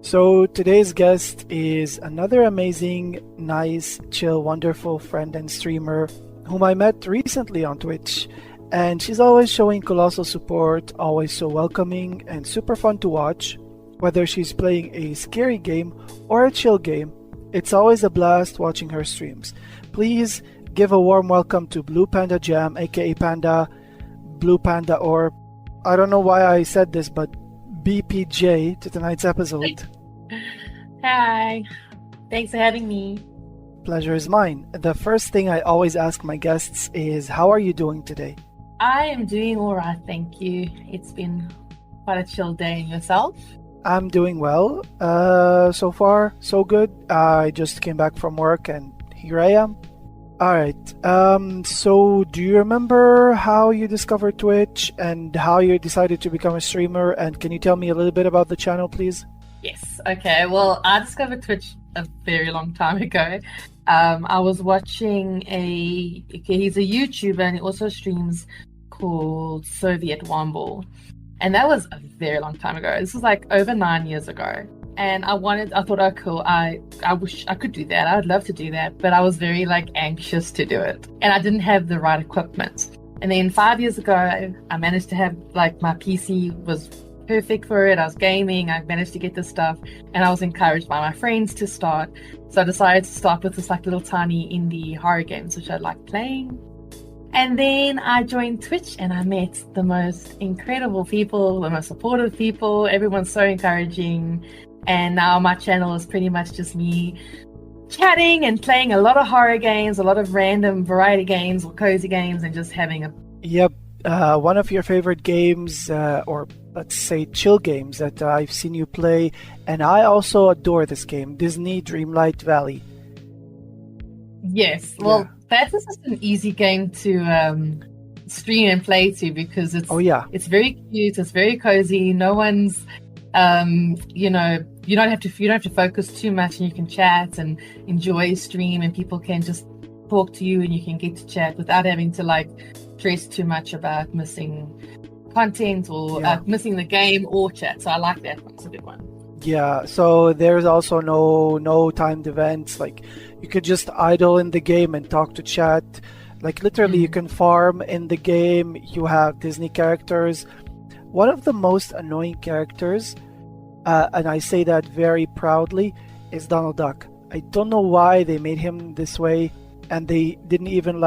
So today's guest is another amazing, nice, chill, wonderful friend and streamer whom I met recently on Twitch. And she's always showing colossal support, always so welcoming and super fun to watch. Whether she's playing a scary game or a chill game, it's always a blast watching her streams. Please give a warm welcome to BluePandaJam, aka Panda, Blue Panda, or I don't know why I said this, but BPJ to tonight's episode. Hi, thanks for having me. Pleasure is mine. The first thing I always ask my guests is, how are you doing today? I am doing all right, thank you. It's been quite a chill day. Yourself? I'm doing well. So far, so good. I just came back from work and here I am. Alright, so do you remember how you discovered Twitch and how you decided to become a streamer? And can you tell me a little bit about the channel, please? Yes, okay. Well, I discovered Twitch a very long time ago. I was watching he's a YouTuber and he also streams called Soviet Womble. And that was a very long time ago. This was like over 9 years ago. And I thought, oh, cool. I wish I could do that. I would love to do that. But I was very anxious to do it. And I didn't have the right equipment. And then 5 years ago, I managed to have my PC was perfect for it. I was gaming. I managed to get this stuff. And I was encouraged by my friends to start. So I decided to start with this little tiny indie horror games, which I like playing. And then I joined Twitch and I met the most incredible people, the most supportive people. Everyone's so encouraging. And now my channel is pretty much just me chatting and playing a lot of horror games, a lot of random variety games or cozy games, and just having a... Yep. One of your favorite games, or let's say chill games that I've seen you play, and I also adore this game, Disney Dreamlight Valley. Yes. Well, that is just an easy game to stream and play to because it's it's very cute, it's very cozy. No one's you don't have to focus too much, and you can chat and enjoy stream, and people can just talk to you and you can get to chat without having to stress too much about missing content or missing the game or chat. So I like that one. It's a good one. Yeah, so there's also no timed events. You could just idle in the game and talk to chat. Literally, you can farm in the game. You have Disney characters. One of the most annoying characters, and I say that very proudly, is Donald Duck. I don't know why they made him this way, and they didn't even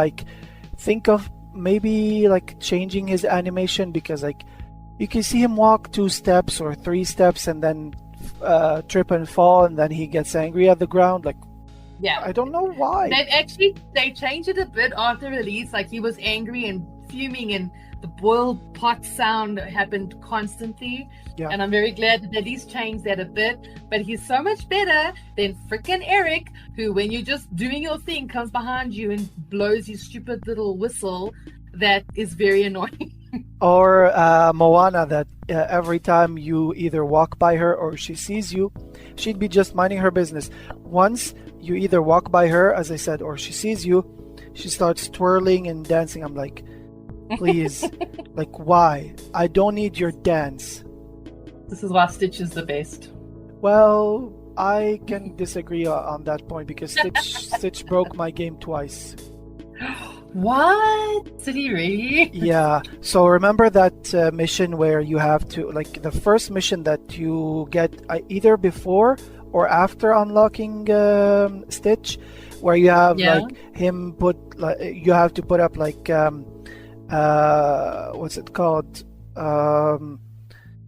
think of maybe changing his animation, because you can see him walk 2 steps or 3 steps and then trip and fall, and then he gets angry at the ground. I don't know why. They changed it a bit after release. He was angry and fuming, and the boiled pot sound happened constantly. Yeah. And I'm very glad that they at least changed that a bit. But he's so much better than frickin' Eric, who, when you're just doing your thing, comes behind you and blows his stupid little whistle. That is very annoying. Or Moana, that every time you either walk by her or she sees you, she'd be just minding her business. Once you either walk by her, as I said, or she sees you, she starts twirling and dancing. I'm like, please, why? I don't need your dance. This is why Stitch is the best. Well, I can disagree on that point, because Stitch broke my game twice. What? Did he really? Yeah. So remember that mission where you have to, the first mission that you get either before or after unlocking Stitch, where you have him put you have to put up what's it called,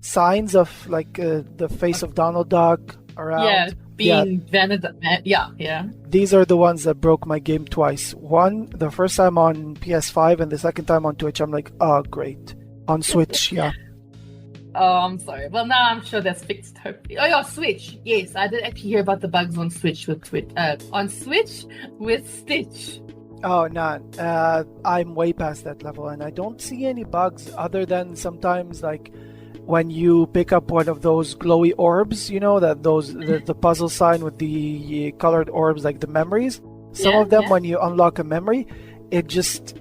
signs of the face of Donald Duck around. These are the ones that broke my game twice. One, the first time on PS5, and the second time on Twitch. I'm like, oh, great. On Switch, yeah. Oh, I'm sorry. Well, now I'm sure that's fixed. Hopefully. Oh, yeah, Switch. Yes, I did actually hear about the bugs on Switch with Stitch. Oh, no. I'm way past that level, and I don't see any bugs other than sometimes like when you pick up one of those glowy orbs, the puzzle sign with the colored orbs, like the memories. Some of them, when you unlock a memory, it just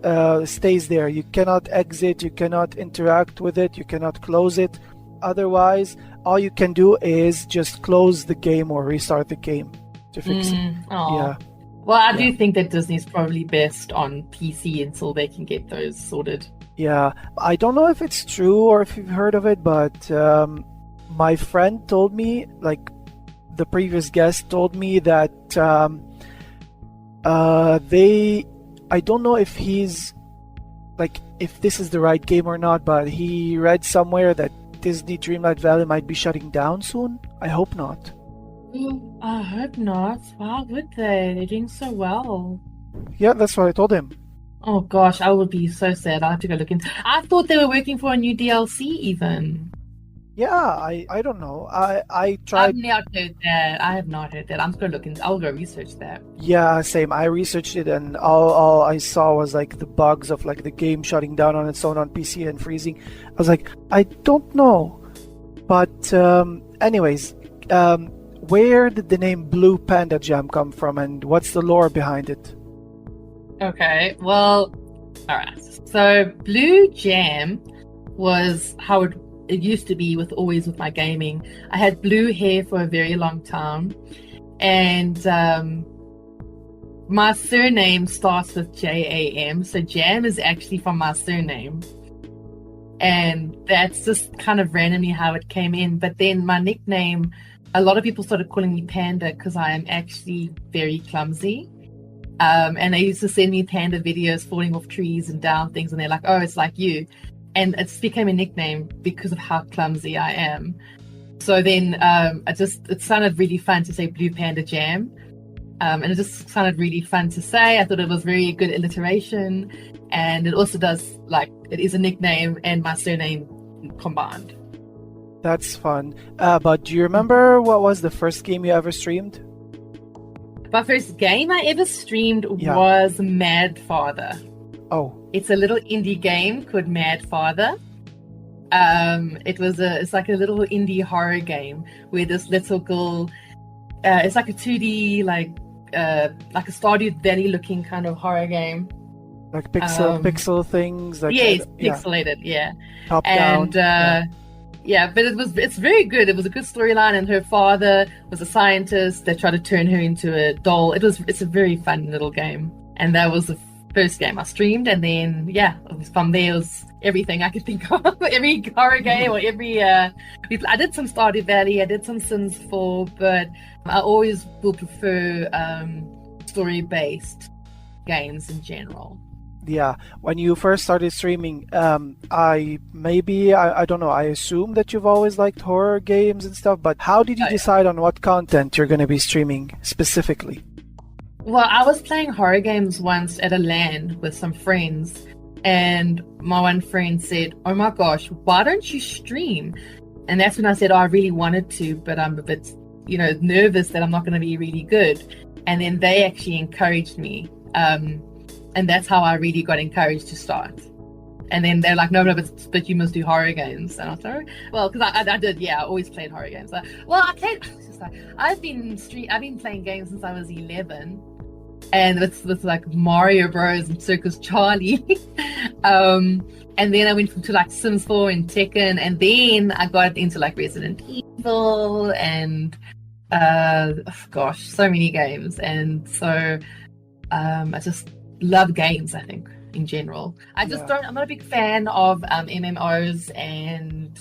stays there. You cannot exit, you cannot interact with it, you cannot close it. Otherwise, all you can do is just close the game or restart the game to fix it. Aw. Yeah. Well, I do think that Disney's probably best on PC until they can get those sorted. Yeah, I don't know if it's true or if you've heard of it, but my friend told me, like the previous guest told me that I don't know if he's like if this is the right game or not, but he read somewhere that Disney Dreamlight Valley might be shutting down soon. I hope not. I hope not. Why would they? They're doing so well. Yeah, that's what I told him. Oh gosh, I would be so sad. I'll have to go look into. I thought they were working for a new DLC even. Yeah, I don't know. I tried. I've not heard that. I have not heard that. I'm just gonna look into. I'll go research that. Yeah, same. I researched it, and all I saw was like the bugs of like the game shutting down on its own on PC and freezing. I was like, I don't know. But anyways, where did the name BluePandaJam come from, and what's the lore behind it? Okay, well, alright. So Blue Jam was how it used to be with my gaming. I had blue hair for a very long time, and my surname starts with JAM, so Jam is actually from my surname, and that's just kind of randomly how it came in. But then my nickname, a lot of people started calling me Panda because I am actually very clumsy. And they used to send me panda videos falling off trees and down things, and they're like, oh, it's like you. And it became a nickname because of how clumsy I am. So then it sounded really fun to say Blue Panda Jam. And it just sounded really fun to say. I thought it was very good alliteration. And it also does, like, it is a nickname and my surname combined. That's fun. But do you remember what was the first game you ever streamed? My first game I ever streamed was Mad Father. Oh. It's a little indie game called Mad Father. It's like a little indie horror game where this little girl, it's like a 2D, like a Stardew Valley looking kind of horror game. Like pixel things? Like, yes, pixelated, yeah. Top down. Yeah, but it's very good. It was a good storyline, and her father was a scientist that tried to turn her into a doll. It's a very fun little game, and that was the first game I streamed. And then from there it was everything I could think of, every horror game or every. I did some Stardew Valley, I did some Sims 4, but I always will prefer story-based games in general. Yeah, when you first started streaming, I don't know, I assume that you've always liked horror games and stuff, but how did you decide on what content you're going to be streaming specifically? Well, I was playing horror games once at a LAN with some friends, and my one friend said, oh my gosh, why don't you stream? And that's when I said, I really wanted to, but I'm a bit, nervous that I'm not going to be really good. And then they actually encouraged me. And that's how I really got encouraged to start. And then they're like, no, but you must do horror games. And I was like, well, because I did, I always played horror games. I've been playing games since I was 11. And it's with like Mario Bros. And Circus Charlie. And then I went to like Sims 4 and Tekken. And then I got into like Resident Evil and, so many games. And so I just love games, I think, in general. I'm not a big fan of MMOs, and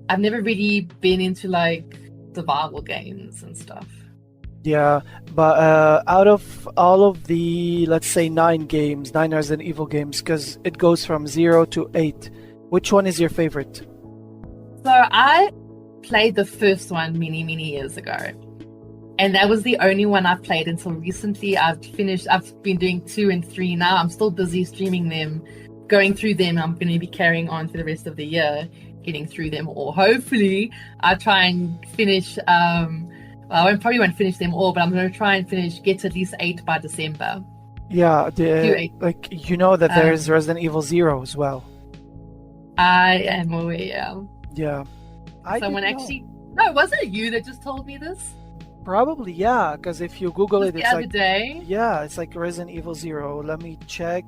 I've never really been into like survival games and stuff. Yeah, but out of all of the, let's say, 9 Resident Evil games, because it goes from 0 to 8, which one is your favorite? So I played the first one many, many years ago. And that was the only one I've played until recently. I've been doing 2 and 3 now. I'm still busy streaming them going through them. I'm going to be carrying on for the rest of the year, getting through them all. Hopefully, I'll try and finish. I probably won't finish them all, but I'm going to try and get to at least 8 by December. Yeah, like that there's Resident Evil 0 as well. I am aware. Yeah. Someone actually... No, wasn't it you that just told me this? Probably, yeah, because if you Google it, the it's other like... day? Yeah, it's like Resident Evil 0. Let me check.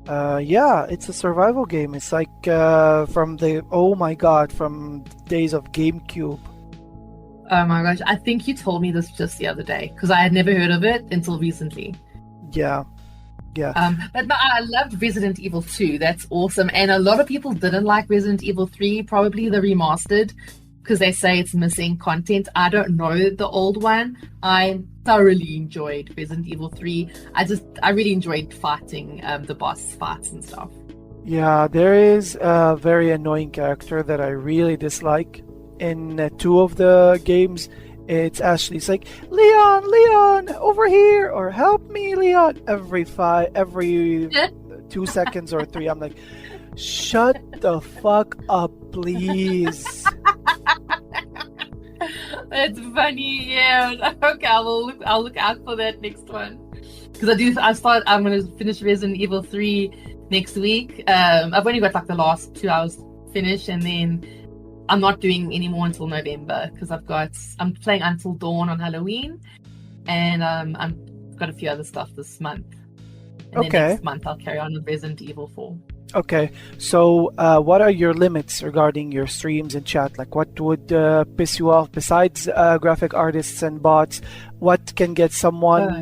Yeah, it's a survival game. It's like from days of GameCube. Oh my gosh, I think you told me this just the other day, because I had never heard of it until recently. Yeah. But I loved Resident Evil 2. That's awesome. And a lot of people didn't like Resident Evil 3, probably the remastered, because they say it's missing content. I don't know the old one. I thoroughly enjoyed Resident Evil 3. I really enjoyed fighting the boss fights and stuff. Yeah, there is a very annoying character that I really dislike in 2 of the games. It's Ashley. It's like, Leon, over here, or help me, Leon. Every 2 seconds or 3, I'm like, shut the fuck up, please. That's funny. Yeah. Okay, I'll look out for that next one. Because I'm going to finish Resident Evil 3 next week. I've only got like the last 2 hours finished, and then I'm not doing any more until November, because I'm playing Until Dawn on Halloween, and I've got a few other stuff this month. And then next month I'll carry on with Resident Evil 4. Okay, so what are your limits regarding your streams and chat? Like, what would piss you off besides graphic artists and bots? What can get someone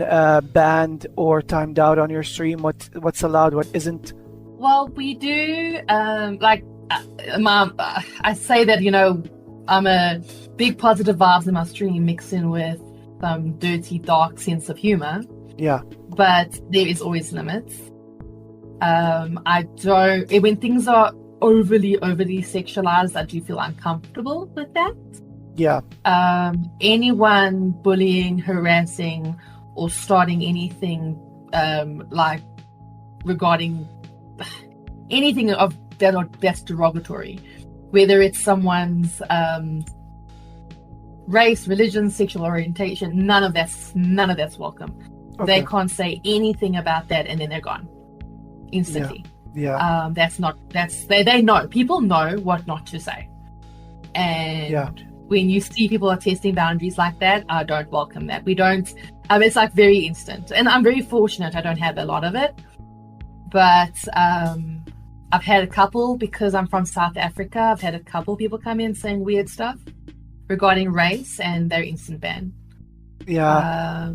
banned or timed out on your stream? What's allowed? What isn't? Well, we do I say that, I'm a big positive vibes in my stream, mixing with some dirty, dark sense of humor. Yeah. But there is always limits. When things are overly sexualized, I do feel uncomfortable with that. Yeah. Anyone bullying, harassing, or starting anything regarding anything that's derogatory, whether it's someone's race, religion, sexual orientation, none of that's welcome. Okay. They can't say anything about that, and then they're gone instantly. Yeah. They know. People know what not to say, and when you see people are testing boundaries like that, I don't welcome that. We don't. It's like very instant, and I'm very fortunate. I don't have a lot of it, but I've had a couple, because I'm from South Africa. I've had a couple people come in saying weird stuff regarding race, and they're instant ban. Yeah.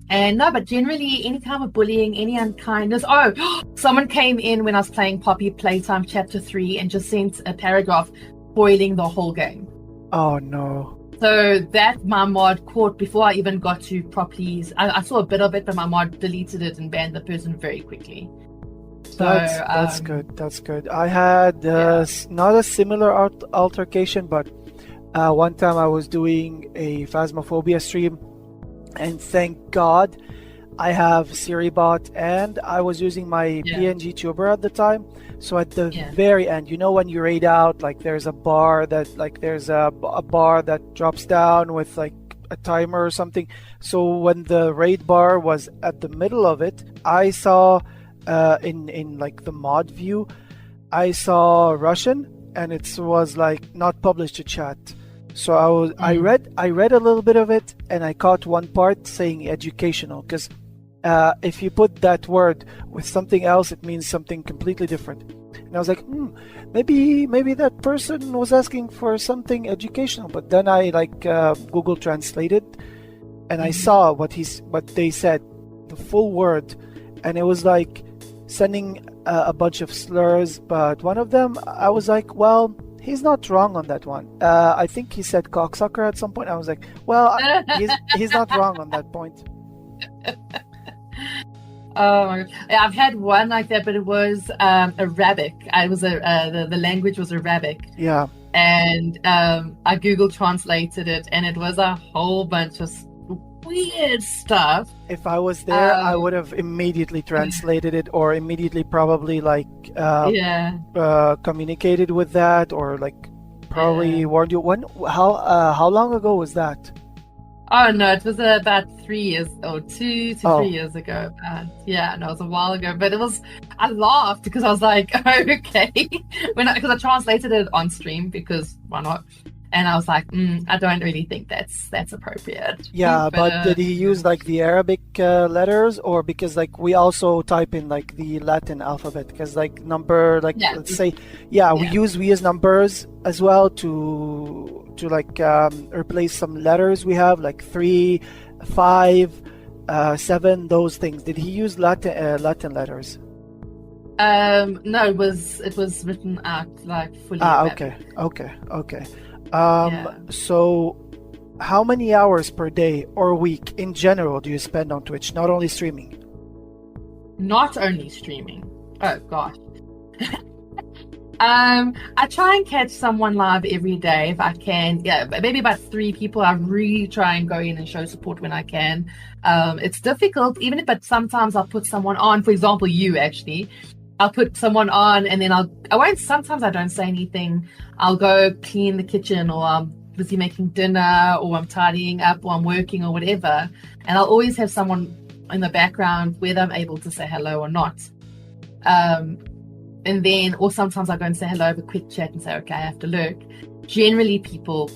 But generally, any kind of bullying, any unkindness. Oh, someone came in when I was playing Poppy Playtime Chapter 3 and just sent a paragraph spoiling the whole game. Oh, no. So that my mod caught before I even got to properly... I saw a bit of it, but my mod deleted it and banned the person very quickly. So, that's good. That's good. I had not a similar altercation, but one time I was doing a Phasmophobia stream, and thank God I have Siribot, and I was using my PNG tuber at the time. So at the very end, when you raid out, like there's a bar that drops down with like a timer or something. So when the raid bar was at the middle of it, I saw in like the mod view, I saw Russian, and it was like not published to chat. So I read a little bit of it, and I caught one part saying educational, because if you put that word with something else, it means something completely different. And I was like, maybe that person was asking for something educational. But then I Google translated, and I saw what they said, the full word, and it was like sending a bunch of slurs. But one of them, I was like, well, he's not wrong on that one. I think he said cocksucker at some point. I was like, well, he's not wrong on that point. Oh my God. I've had one like that, but it was Arabic. The language was Arabic. Yeah. And I Google translated it, and it was a whole bunch of weird stuff. If I was there, I would have immediately translated it, or immediately probably communicated with that, or like probably warned you. How long ago was that? Oh no, it was about 3 years or 3 years ago. It was a while ago. But I laughed because I was like, okay, because I translated it on stream because why not? And I was like, I don't really think that's appropriate. Yeah, but did he use like the Arabic letters, or because like we also type in like the Latin alphabet? Because like number, like let's say, we use numbers as well to like replace some letters we have, like 3, 5, 7, those things. Did he use Latin letters? No, it was written out like fully. Okay. So how many hours per day or week in general do you spend on Twitch, not only streaming? Not only streaming. Oh gosh. I try and catch someone live every day if I can. Yeah, maybe about 3 people. I really try and go in and show support when I can. It's difficult, but sometimes I'll put someone on. For example, you actually. I'll put someone on, and then sometimes I don't say anything. I'll go clean the kitchen, or I'm busy making dinner, or I'm tidying up, or I'm working, or whatever. And I'll always have someone in the background, whether I'm able to say hello or not. And then, or sometimes I go and say hello, have a quick chat and say, okay, I have to lurk. Generally, people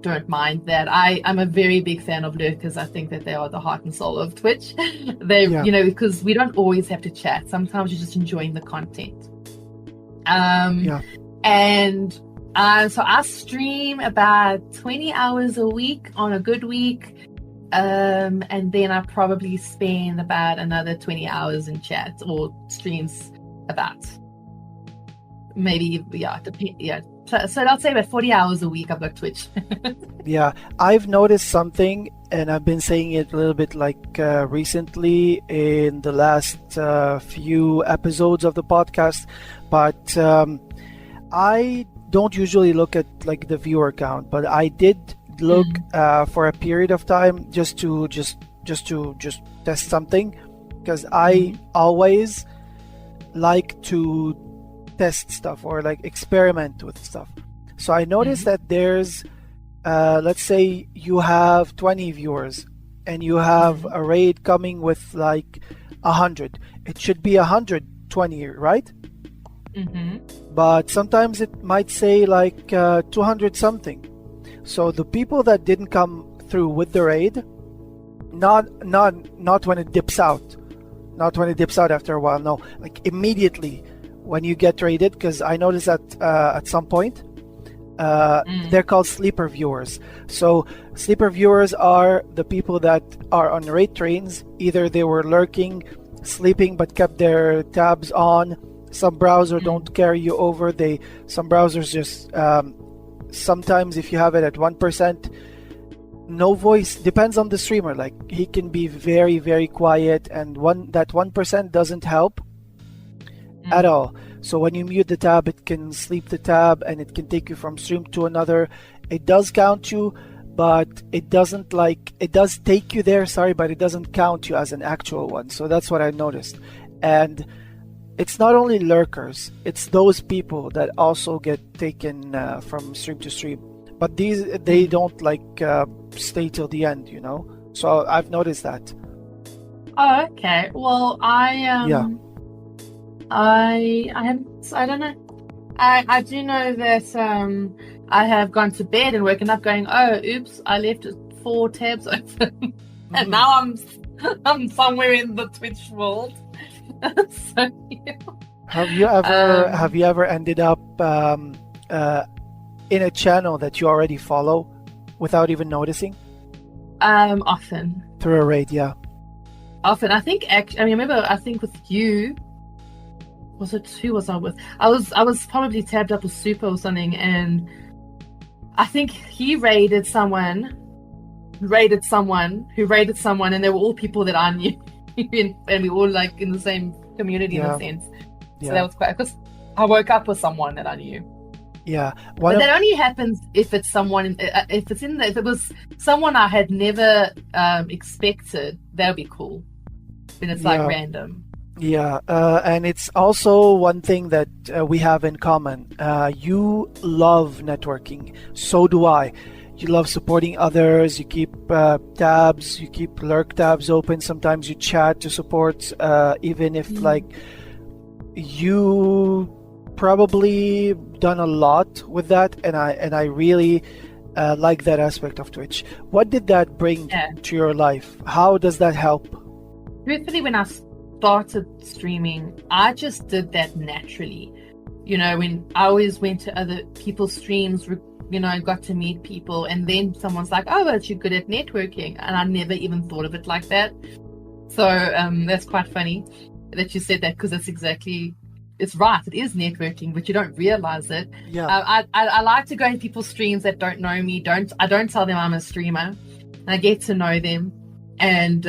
don't mind that. I'm a very big fan of lurkers. I think that they are the heart and soul of Twitch. Because we don't always have to chat. Sometimes you're just enjoying the content. And so I stream about 20 hours a week on a good week. And then I probably spend about another 20 hours in chat or streams about. Maybe, So I'll say about 40 hours a week I've got Twitch. Yeah, I've noticed something, and I've been saying it a little bit like recently in the last few episodes of the podcast, but I don't usually look at like the viewer count, but I did look for a period of time just to test something, because I always like to test stuff or like experiment with stuff. So I noticed that there's let's say you have 20 viewers and you have a raid coming with like 100. It should be 120, right? But sometimes it might say like 200 something. So the people that didn't come through with the raid, not when it dips out, not when it dips out after a while, no, like immediately when you get raided, because I noticed that at some point they're called sleeper viewers. So sleeper viewers are the people that are on raid trains. Either they were lurking, sleeping, but kept their tabs on. Some browser don't carry you over. Some browsers just sometimes if you have it at 1%, no voice, depends on the streamer. Like he can be very, very quiet, and that 1% doesn't help at all. So when you mute the tab, it can sleep the tab and it can take you from stream to another. It does count you, but it does take you there, but it doesn't count you as an actual one. So that's what I noticed. And it's not only lurkers, it's those people that also get taken from stream to stream. But they don't stay till the end, So I've noticed that. Oh, okay. Well, I don't know. I do know that I have gone to bed and woken up going, oh, oops, I left 4 tabs open, and now I'm somewhere in the Twitch world. So, yeah. Have you ever ended up in a channel that you already follow without even noticing? Often. Through a raid, yeah. Often. I remember with you. Who was I with? I was probably tabbed up with Super or something, and I think he raided someone who raided someone, and they were all people that I knew, and we all like in the same community in a sense. So that was quite, because I woke up with someone that I knew. Yeah. But that only happens if it's someone, if it was someone I had never expected. That would be cool. When it's like random. Yeah, and it's also one thing that we have in common. You love networking, so do I. You love supporting others, you keep tabs, you keep lurk tabs open, sometimes you chat to support, even if like you probably done a lot with that, and I really like that aspect of Twitch. What did that bring to your life? How does that help? Truthfully, when I started streaming, I just did that naturally. You know, when I always went to other people's streams, you know, got to meet people, and then someone's like, oh, but you're good at networking. And I never even thought of it like that. So that's quite funny that you said that, because that's exactly, it's right. It is networking, but you don't realize it. Yeah. I like to go in people's streams that don't know me. I don't tell them I'm a streamer. I get to know them. And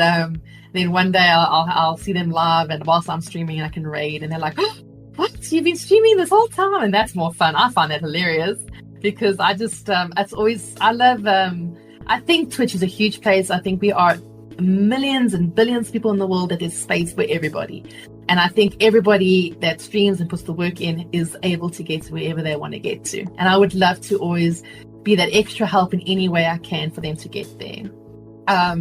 then one day I'll see them live, and whilst I'm streaming, I can raid, and they're like, oh, what? You've been streaming this whole time? And that's more fun. I find that hilarious, because I just, it's always, I love, I think Twitch is a huge place. I think we are millions and billions of people in the world, that there's space for everybody. And I think everybody that streams and puts the work in is able to get to wherever they want to get to. And I would love to always be that extra help in any way I can for them to get there. I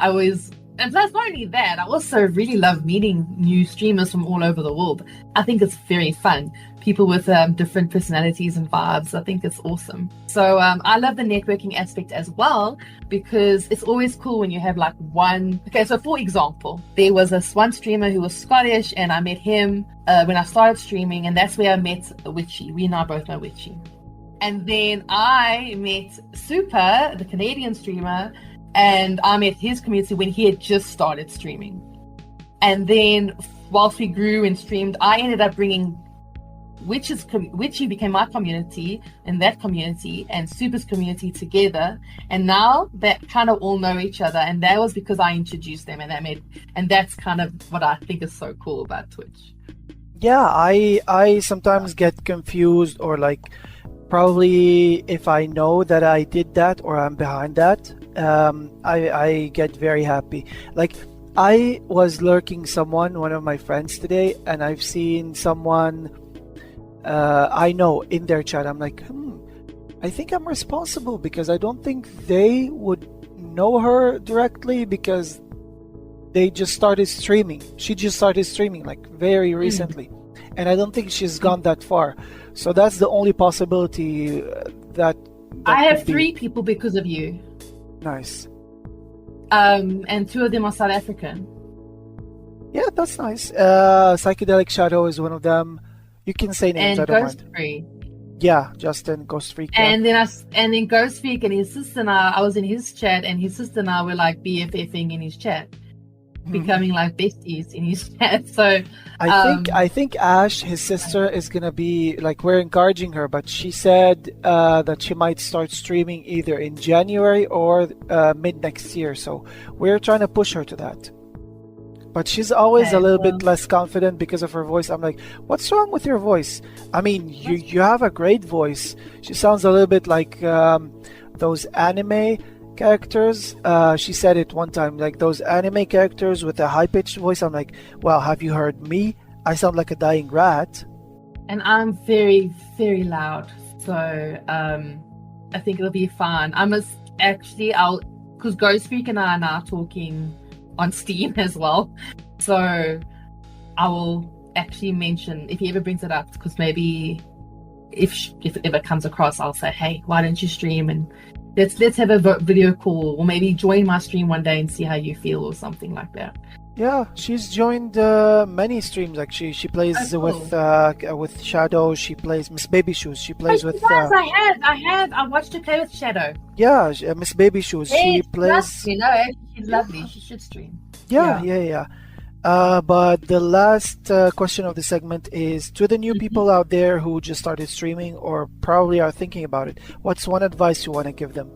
always, and that's not only that, I also really love meeting new streamers from all over the world. I think it's very fun. People with different personalities and vibes. I think it's awesome. So I love the networking aspect as well, because it's always cool when you have like one. Okay, so for example, there was this one streamer who was Scottish, and I met him when I started streaming, and that's where I met Witchy. We and I both know Witchy. And then I met Super, the Canadian streamer, and I met his community when he had just started streaming. And then whilst we grew and streamed, I ended up bringing Witchy became my community, and that community and Super's community together. And now that kind of all know each other, and that was because I introduced them, and that's kind of what I think is so cool about Twitch. Yeah, I sometimes get confused, or like, probably if I know that I did that or I'm behind that, I get very happy. Like, I was lurking one of my friends today, and I've seen someone I know in their chat. I'm like, I think I'm responsible, because I don't think they would know her directly, because they just started streaming. She just started streaming like very recently. And I don't think she's gone that far. So that's the only possibility that I have 3 people because of you. Nice. And 2 of them are South African. Yeah, that's nice. Psychedelic Shadow is one of them. You can say names. And I don't Ghost mind. Free. Yeah, Justin, Ghost Freak. Yeah. And then Ghost Freak and his sister and I was in his chat, and his sister and I were like BFFing in his chat. Becoming like besties in his chat. So I think Ash, his sister, is gonna be like, we're encouraging her, but she said that she might start streaming either in January or mid next year. So we're trying to push her to that. But she's always a little bit less confident because of her voice. I'm like, what's wrong with your voice? I mean, you have a great voice. She sounds a little bit like those anime characters. She said it one time, like those anime characters with a high-pitched voice. I'm like, well, have you heard me? I sound like a dying rat. And I'm very, very loud. So I think it'll be fun. Because Ghost Freak and I are now talking on Steam as well. So I will actually mention, if he ever brings it up, because maybe if it ever comes across, I'll say, hey, why don't you stream, and let's have a video call, or maybe join my stream one day and see how you feel, or something like that. Yeah, she's joined many streams. Like she plays with Shadow. She plays Miss Baby Shoes. She plays with. I watched her play with Shadow. Yeah, Miss Baby Shoes. She plays. She's lovely. She should stream. Yeah. But the last question of the segment is to the new people out there who just started streaming or probably are thinking about it. What's one advice you want to give them?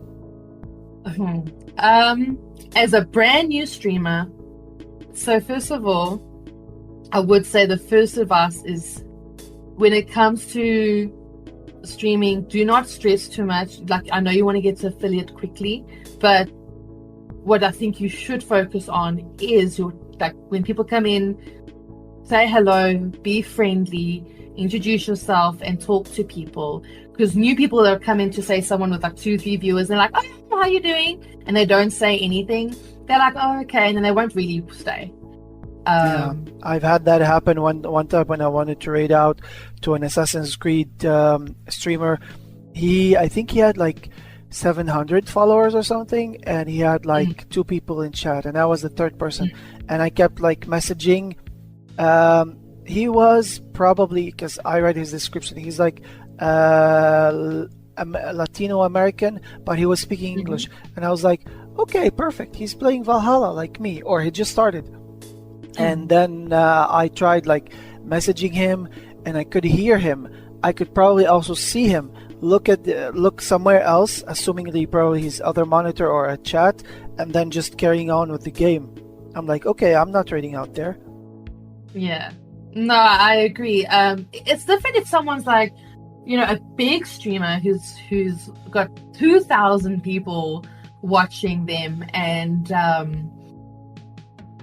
As a brand new streamer, so first of all, I would say the first advice is when it comes to streaming, do not stress too much. Like, I know you want to get to affiliate quickly, but what I think you should focus on is your, like, when people come in, say hello, be friendly, introduce yourself, and talk to people. Because new people that come in to say someone with like 2-3 viewers, they're like, oh, how are you doing? And they don't say anything. They're like, oh, okay, and then they won't really stay. Yeah, I've had that happen one time when I wanted to raid out to an Assassin's Creed streamer. I think he had like 700 followers or something, and he had like 2 people in chat, and I was the third person, and I kept like messaging. He was probably, because I read his description, he's like Latino American, but he was speaking English, and I was like, okay, perfect, he's playing Valhalla like me, or he just started. And then I tried like messaging him, and I could hear him. I could probably also see him. Look somewhere else, assuming that probably his other monitor or a chat, and then just carrying on with the game. I'm like, okay, I'm not trading out there. Yeah, no, I agree. It's different if someone's like, you know, a big streamer who's got 2,000 people watching them, and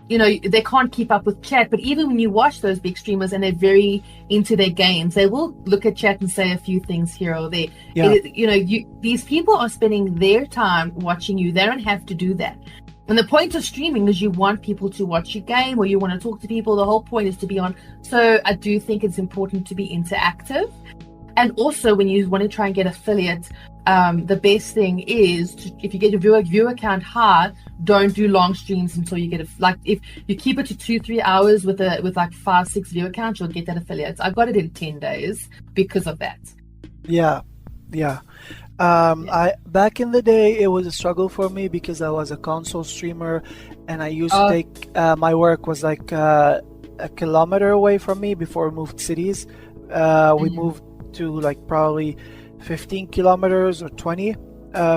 you know, they can't keep up with chat. But even when you watch those big streamers and they're very into their games, they will look at chat and say a few things here or there. Yeah. These people are spending their time watching you. They don't have to do that. And the point of streaming is you want people to watch your game, or you want to talk to people. The whole point is to be on. So I do think it's important to be interactive. And also, when you want to try and get affiliate, the best thing is if you get your viewer count high, don't do long streams until you get like if you keep it to 2-3 hours with like 5-6 viewer count, you'll get that affiliate. I got it in 10 days because of that. Yeah. I back in the day, it was a struggle for me because I was a console streamer, and I used to take my work was like a kilometer away from me before we moved cities. We moved to like probably 15 kilometers or 20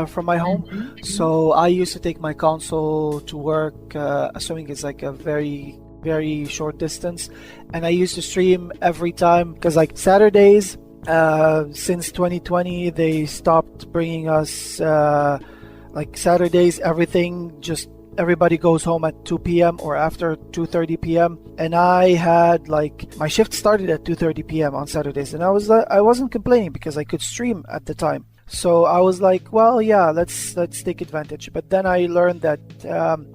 from my home. So I used to take my console to work, assuming it's like a very, very short distance. And I used to stream every time, because like Saturdays, since 2020, they stopped bringing us like Saturdays, everybody goes home at 2 p.m. or after 2:30 p.m. And I had like my shift started at 2:30 p.m. on Saturdays, and I wasn't complaining because I could stream at the time. So I was like, well, yeah, let's take advantage. But then I learned that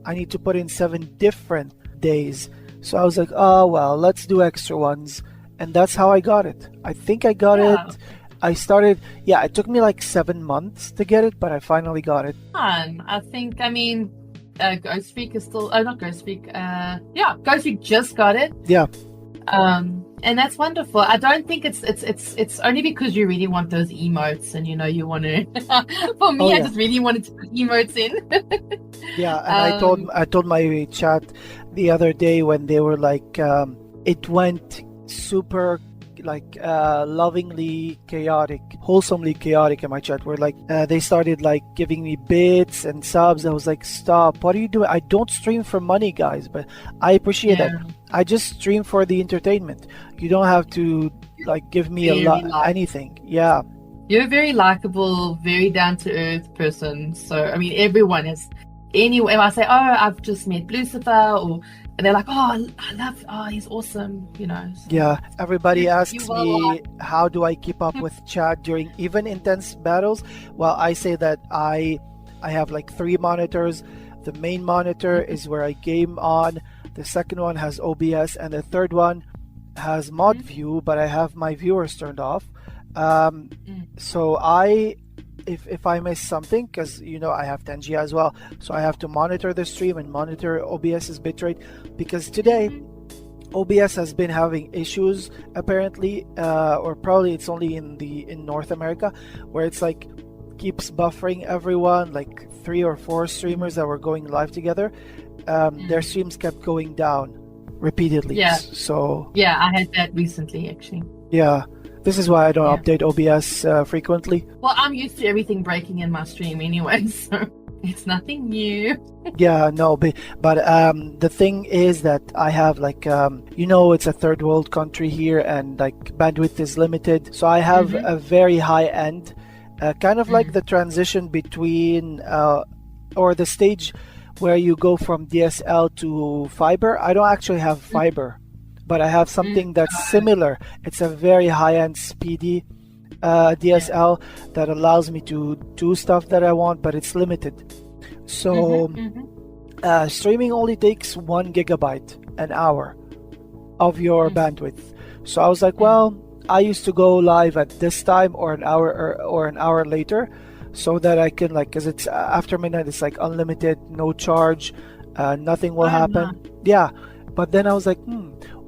I need to put in 7 different days. So I was like, oh well, let's do extra ones, and that's how I got it. I think I got it. I started. Yeah, it took me like 7 months to get it, but I finally got it. I think. I mean. Ghost Freak is still not Ghost Freak. Ghost Freak just got it. Yeah. And that's wonderful. I don't think it's only because you really want those emotes, and you want to. For me, I just really wanted to put emotes in. Yeah, and I told my chat the other day when they were like, it went super like lovingly chaotic, wholesomely chaotic in my chat, where like they started like giving me bits and subs. I was like, stop, what are you doing? I don't stream for money, guys, but I appreciate that. I just stream for the entertainment. You don't have to like give me anything. Yeah, you're a very likable, very down to earth person. So I mean, everyone is. Anyway, I say, oh, I've just met Lucifer, and they're like, oh, I love, he's awesome, So yeah, everybody asks me, how do I keep up with chat during even intense battles? Well, I say that I have like 3 monitors. The main monitor is where I game on. The second one has OBS, and the third one has mod view, but I have my viewers turned off. So if I miss something, because I have 10G as well, so I have to monitor the stream and monitor OBS's bitrate, because today OBS has been having issues apparently, or probably it's only in North America, where it's like keeps buffering everyone. Like 3 or 4 streamers that were going live together, their streams kept going down repeatedly. So I had that recently actually. This is why I don't update OBS frequently. Well, I'm used to everything breaking in my stream anyway, so It's nothing new. Yeah, no, but the thing is that I have like it's a third world country here, and like bandwidth is limited, so I have a very high end, kind of like the transition between or the stage where you go from DSL to fiber. I don't actually have fiber, but I have something that's similar. It's a very high end, speedy DSL that allows me to do stuff that I want, but it's limited. So streaming only takes 1 gigabyte an hour of your bandwidth. So I was like, well, I used to go live at this time or an hour later, so that I can like, because it's after midnight, it's like unlimited, no charge, nothing will happen. Yeah, but then I was like,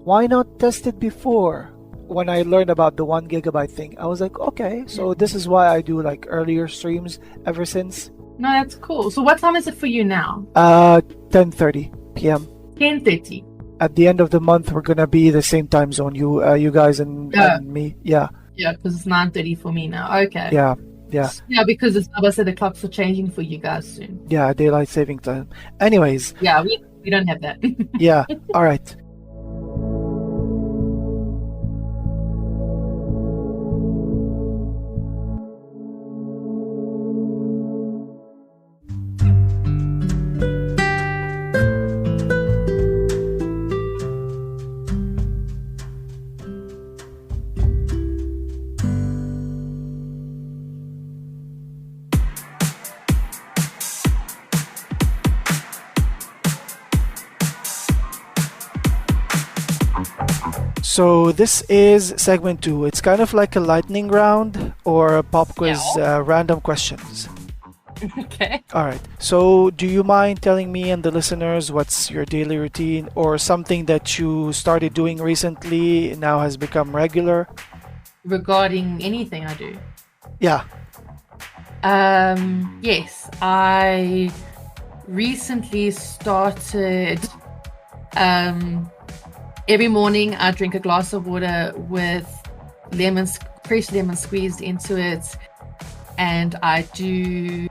why not test it before? When I learned about the 1 gigabyte thing, I was like, okay, so this is why I do like earlier streams ever since. No, that's cool. So what time is it for you now? 10:30 p.m. 10:30. At the end of the month, we're gonna be the same time zone. You guys and me. Yeah. Yeah, because it's 9:30 for me now. Okay. Yeah. Yeah, because it's obviously the clocks are changing for you guys soon. Yeah, daylight saving time. Anyways. Yeah, we don't have that. Yeah. All right. So this is segment 2. It's kind of like a lightning round or a pop quiz, random questions. Okay. All right. So do you mind telling me and the listeners what's your daily routine or something that you started doing recently now has become regular? Regarding anything I do? Yeah. Yes, I recently started every morning I drink a glass of water with fresh lemon squeezed into it, and I do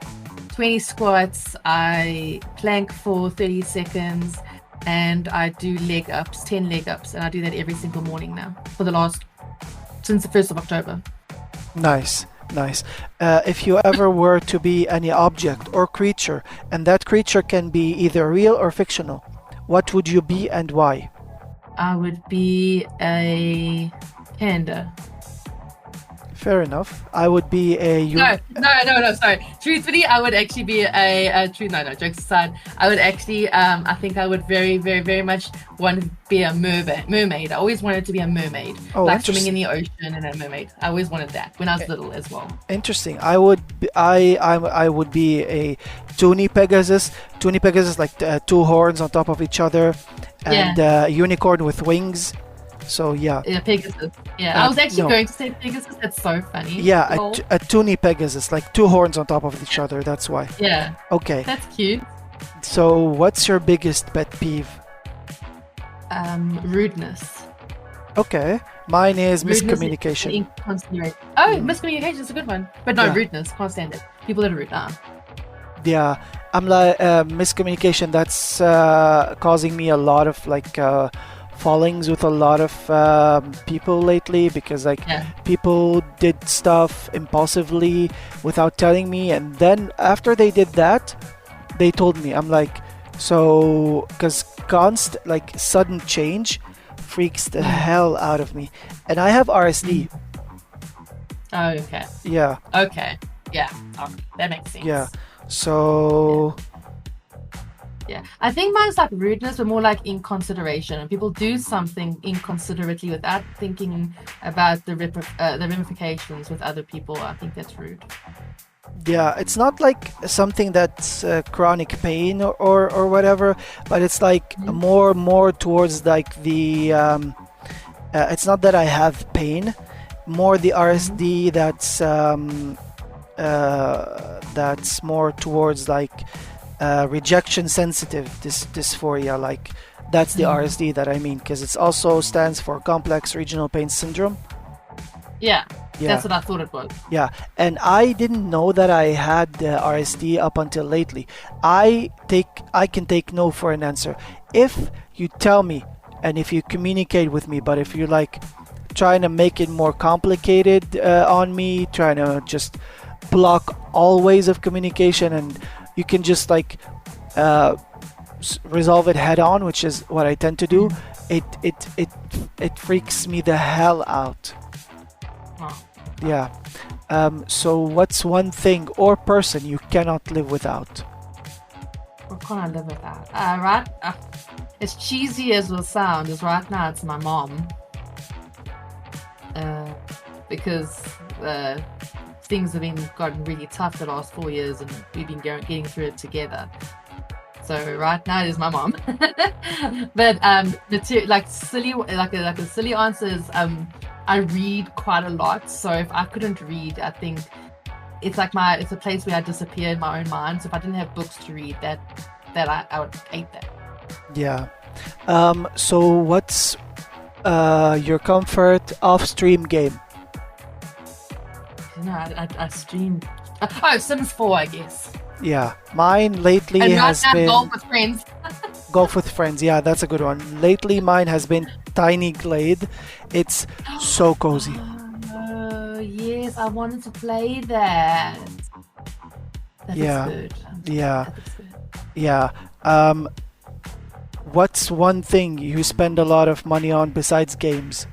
20 squats, I plank for 30 seconds, and I do 10 leg ups, and I do that every single morning now since the 1st of October. Nice. If you ever were to be any object or creature, and that creature can be either real or fictional, what would you be and why? I would be a panda. Fair enough. I would be a... No, sorry. Truthfully, I would actually be jokes aside. I would actually, I think I would very, very, very much want to be a mermaid. I always wanted to be a mermaid. Like swimming in the ocean and a mermaid. I always wanted that when I was little as well. Interesting. I would be a Tuni Pegasus. Tuni Pegasus, like 2 horns on top of each other, and a unicorn with wings. So yeah. Yeah, Pegasus. Yeah, I was actually going to say Pegasus. That's so funny. Yeah, a Tuni Pegasus, like 2 horns on top of each other. That's why. Yeah. Okay. That's cute. So what's your biggest pet peeve? Rudeness. Okay. Mine is miscommunication. Miscommunication is a good one. But no, rudeness. Can't stand it. People that are rude. Yeah. I'm like miscommunication. That's causing me a lot of like fallings with a lot of people lately, because people did stuff impulsively without telling me, and then after they did that, they told me. I'm like, so because sudden change freaks the hell out of me, and I have RSD. Oh, okay. Yeah. Okay. Yeah. That makes sense. Yeah. So. Yeah, I think mine's like rudeness, but more like inconsideration. And people do something inconsiderately without thinking about the ramifications with other people. I think that's rude. Yeah, it's not like something that's chronic pain or whatever, but it's like more towards like the. It's not that I have pain, more the RSD that's more towards like. Rejection sensitive dysphoria, like that's the RSD that I mean, because it also stands for complex regional pain syndrome. Yeah. That's what I thought it was. Yeah, and I didn't know that I had the RSD up until lately. I can take no for an answer. If you tell me and if you communicate with me, but if you're like trying to make it more complicated on me, trying to just block all ways of communication, and you can just like resolve it head on, which is what I tend to do. It freaks me the hell out. Oh. Yeah. So what's one thing or person you cannot live without? What can I live without? As cheesy as it will sound, is right now it's my mom. Because things have gotten really tough the last 4 years, and we've been getting through it together. So right now it is my mom. But like a silly answer is I read quite a lot. So if I couldn't read, I think it's a place where I disappear in my own mind. So if I didn't have books to read, that I would hate that. Yeah. So what's your comfort off-stream game? No, I stream. Oh, Sims 4, I guess. Yeah, mine lately And has been Golf with Friends. Golf with Friends. Yeah, that's a good one. Lately, mine has been Tiny Glade. It's so cozy. Oh, yes, I wanted to play that. That Yeah. is good. Yeah, That is good. yeah. What's one thing you spend a lot of money on besides games?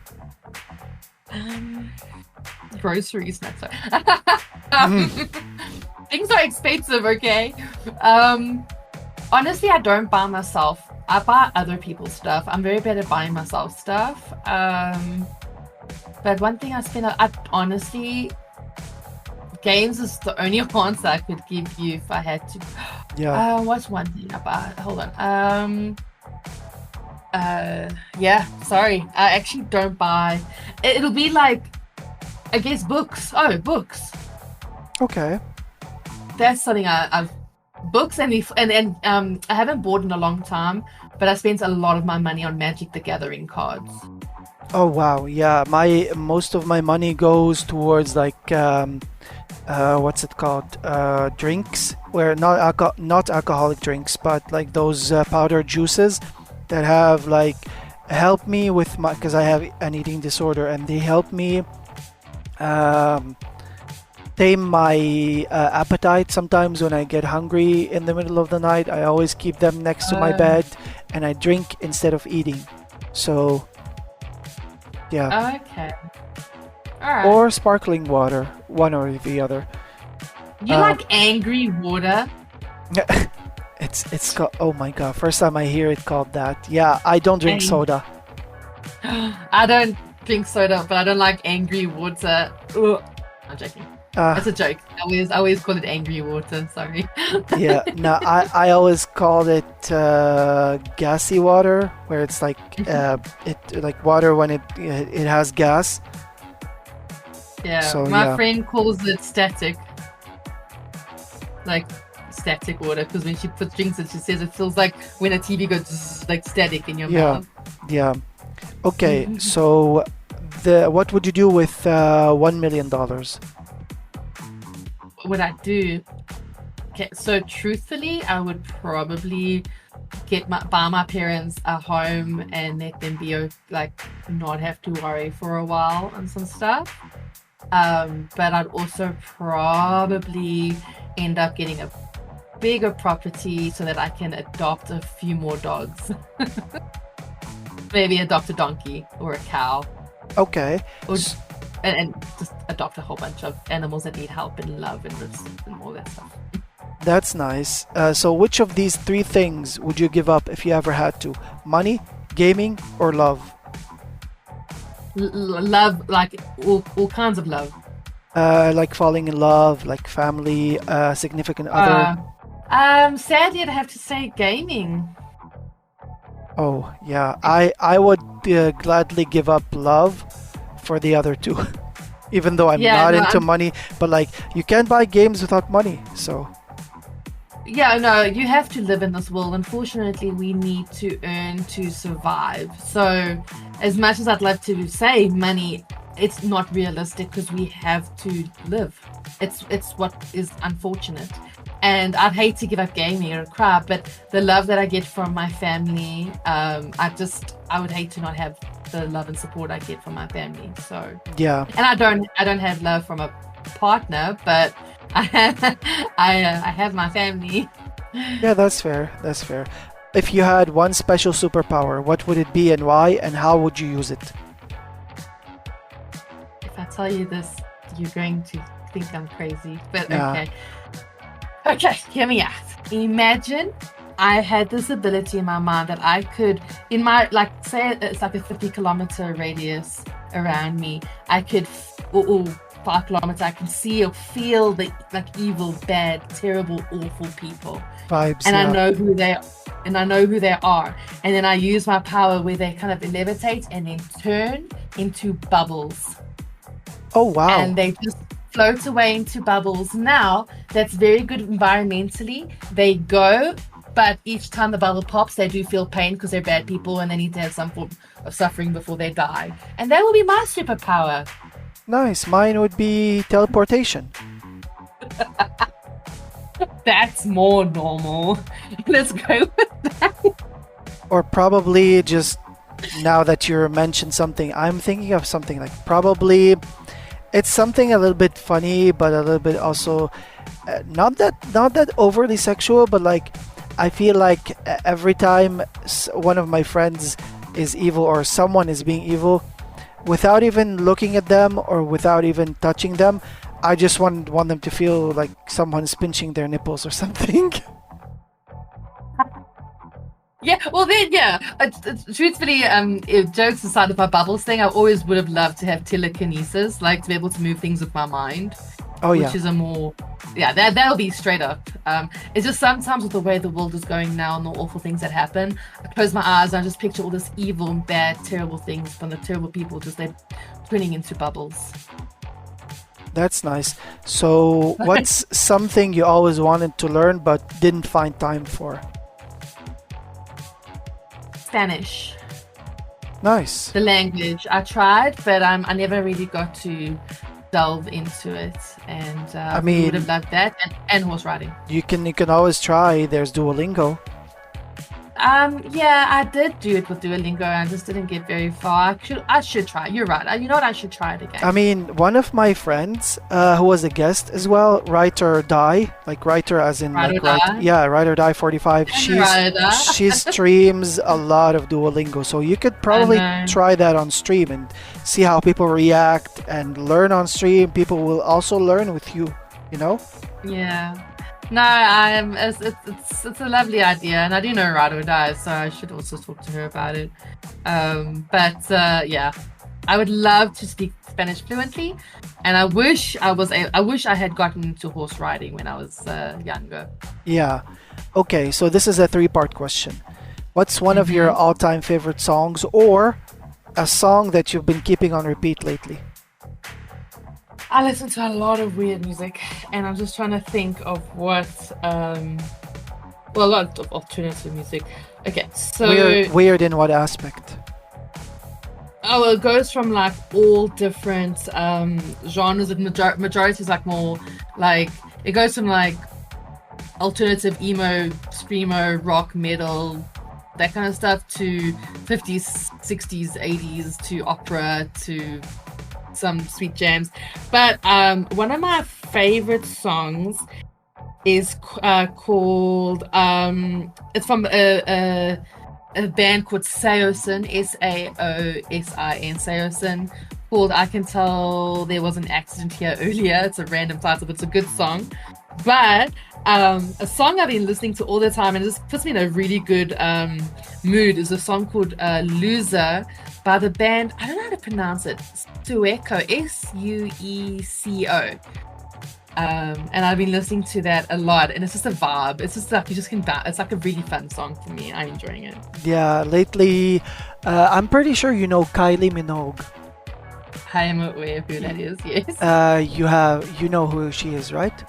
Groceries, not so. Things are expensive, okay? Honestly, I don't buy myself. I buy other people's stuff. I'm very bad at buying myself stuff. But one thing I spend, I honestly, games is the only answer I could give you if I had to. Yeah. What's one thing I buy? Hold on. Yeah, sorry. I actually don't buy. It'll be like, I guess books. Oh, books. Okay. That's something I've books and I haven't bought in a long time, but I spent a lot of my money on Magic the Gathering cards. Oh wow. Yeah. Most of my money goes towards like what's it called? Drinks, where not alcoholic drinks, but like those powder juices that have like help me with because I have an eating disorder, and they help me tame my appetite. Sometimes when I get hungry in the middle of the night, I always keep them next to my bed, and I drink instead of eating. So yeah. Okay. All right. Or sparkling water, one or the other. You like angry water? It's called, oh my god, first time I hear it called that. Yeah, I don't drink soda. I don't drink soda, but I don't like angry water. Ugh. I'm joking. It's a joke. I always call it angry water. Sorry. Yeah, no, I always called it gassy water, where it's like it like water when it has gas. Yeah, So, my yeah. friend calls it static. Like static water, because when she puts drinks in, she says it feels like when a TV goes zzz, like static in your Yeah. mouth. Yeah. Okay, so what would you do with $1 million? What I do? Okay, so truthfully, I would probably buy my parents a home and let them be like not have to worry for a while and some stuff. But I'd also probably end up getting a bigger property so that I can adopt a few more dogs. Maybe adopt a donkey or a cow. Okay. And just adopt a whole bunch of animals that need help and love and all that stuff. That's nice. So which of these three things would you give up if you ever had to? Money, gaming, or love? Love, like all kinds of love. Like falling in love, like family, significant other. Sadly, I'd have to say gaming. Oh, yeah. I would gladly give up love for the other two. Even though I'm not into money, but like you can't buy games without money, so. Yeah, no, you have to live in this world. Unfortunately, we need to earn to survive. So, as much as I'd love to save money, it's not realistic because we have to live. It's what is unfortunate. And I'd hate to give up gaming or cry, but the love that I get from my family, I would hate to not have the love and support I get from my family. So Yeah. and I don't have love from a partner, but I have my family. Yeah, that's fair. That's fair. If you had one special superpower, what would it be and why, and how would you use it? If I tell you this, you're going to think I'm crazy, but Yeah. okay. Okay, hear me out. Imagine I had this ability in my mind that I could, in my, like, say it's like a 50-kilometer radius around me, I could, or 5 kilometers, I can see or feel the, like, evil, bad, terrible, awful people. Vibes. And Yeah. I know who they are. And then I use my power where they kind of levitate and then turn into bubbles. Oh, wow. And they just float away into bubbles. Now, that's very good environmentally. They go, but each time the bubble pops, they do feel pain because they're bad people and they need to have some form of suffering before they die. And that will be my superpower. Nice. Mine would be teleportation. That's more normal. Let's go with that. Or probably just, now that you mentioned something, I'm thinking of something like probably it's something a little bit funny, but a little bit also not that overly sexual, but like I feel like every time one of my friends is evil or someone is being evil, without even looking at them or without even touching them, I just want them to feel like someone's pinching their nipples or something. Yeah, well then, yeah. Truthfully, jokes aside of my bubbles thing, I always would have loved to have telekinesis, like to be able to move things with my mind. Oh yeah. Which is a more, yeah, that'll be straight up. It's just sometimes with the way the world is going now and the awful things that happen, I close my eyes and I just picture all this evil and bad, terrible things from the terrible people just like turning into bubbles. That's nice. So, what's something you always wanted to learn but didn't find time for? Spanish. Nice. The language. I tried, but I never really got to delve into it. And I mean, would have loved that and horse riding. You can always try. There's Duolingo. Yeah, I did do it with Duolingo. I just didn't get very far. I should try. You're right. You know what? I should try it again. I mean, one of my friends who was a guest as well, Write or Die, like writer as in Ride like or Die? yeah, Write or Die 45. Ride or Die. She streams a lot of Duolingo, so you could probably try that on stream and see how people react and learn on stream. People will also learn with you, you know? Yeah. No, it's a lovely idea, and I do know Ride or Die, so I should also talk to her about it. Yeah, I would love to speak Spanish fluently, and I wish I had gotten into horse riding when I was younger. Yeah. Okay, so this is a 3-part question. What's one of your all-time favorite songs, or a song that you've been keeping on repeat lately? I listen to a lot of weird music, and I'm just trying to think of what, a lot of alternative music. Okay, so Weird in what aspect? Oh, well, it goes from like all different genres. The majority is like more like it goes from like alternative emo, screamo, rock, metal, that kind of stuff to 50s, 60s, 80s to opera to some sweet jams. But one of my favorite songs is called it's from a band called Saosin, Saosin, Saosin, called I Can Tell There Was an Accident Here Earlier. It's a random title, but it's a good song. But a song I've been listening to all the time and it just puts me in a really good mood is a song called Loser by the band, I don't know how to pronounce it, Sueco, Sueco. And I've been listening to that a lot, and it's just a vibe. It's just like you just can dance. It's like a really fun song for me. I'm enjoying it. Yeah, lately, I'm pretty sure you know Kylie Minogue. I am aware of who that is. Yes. You know who she is, right?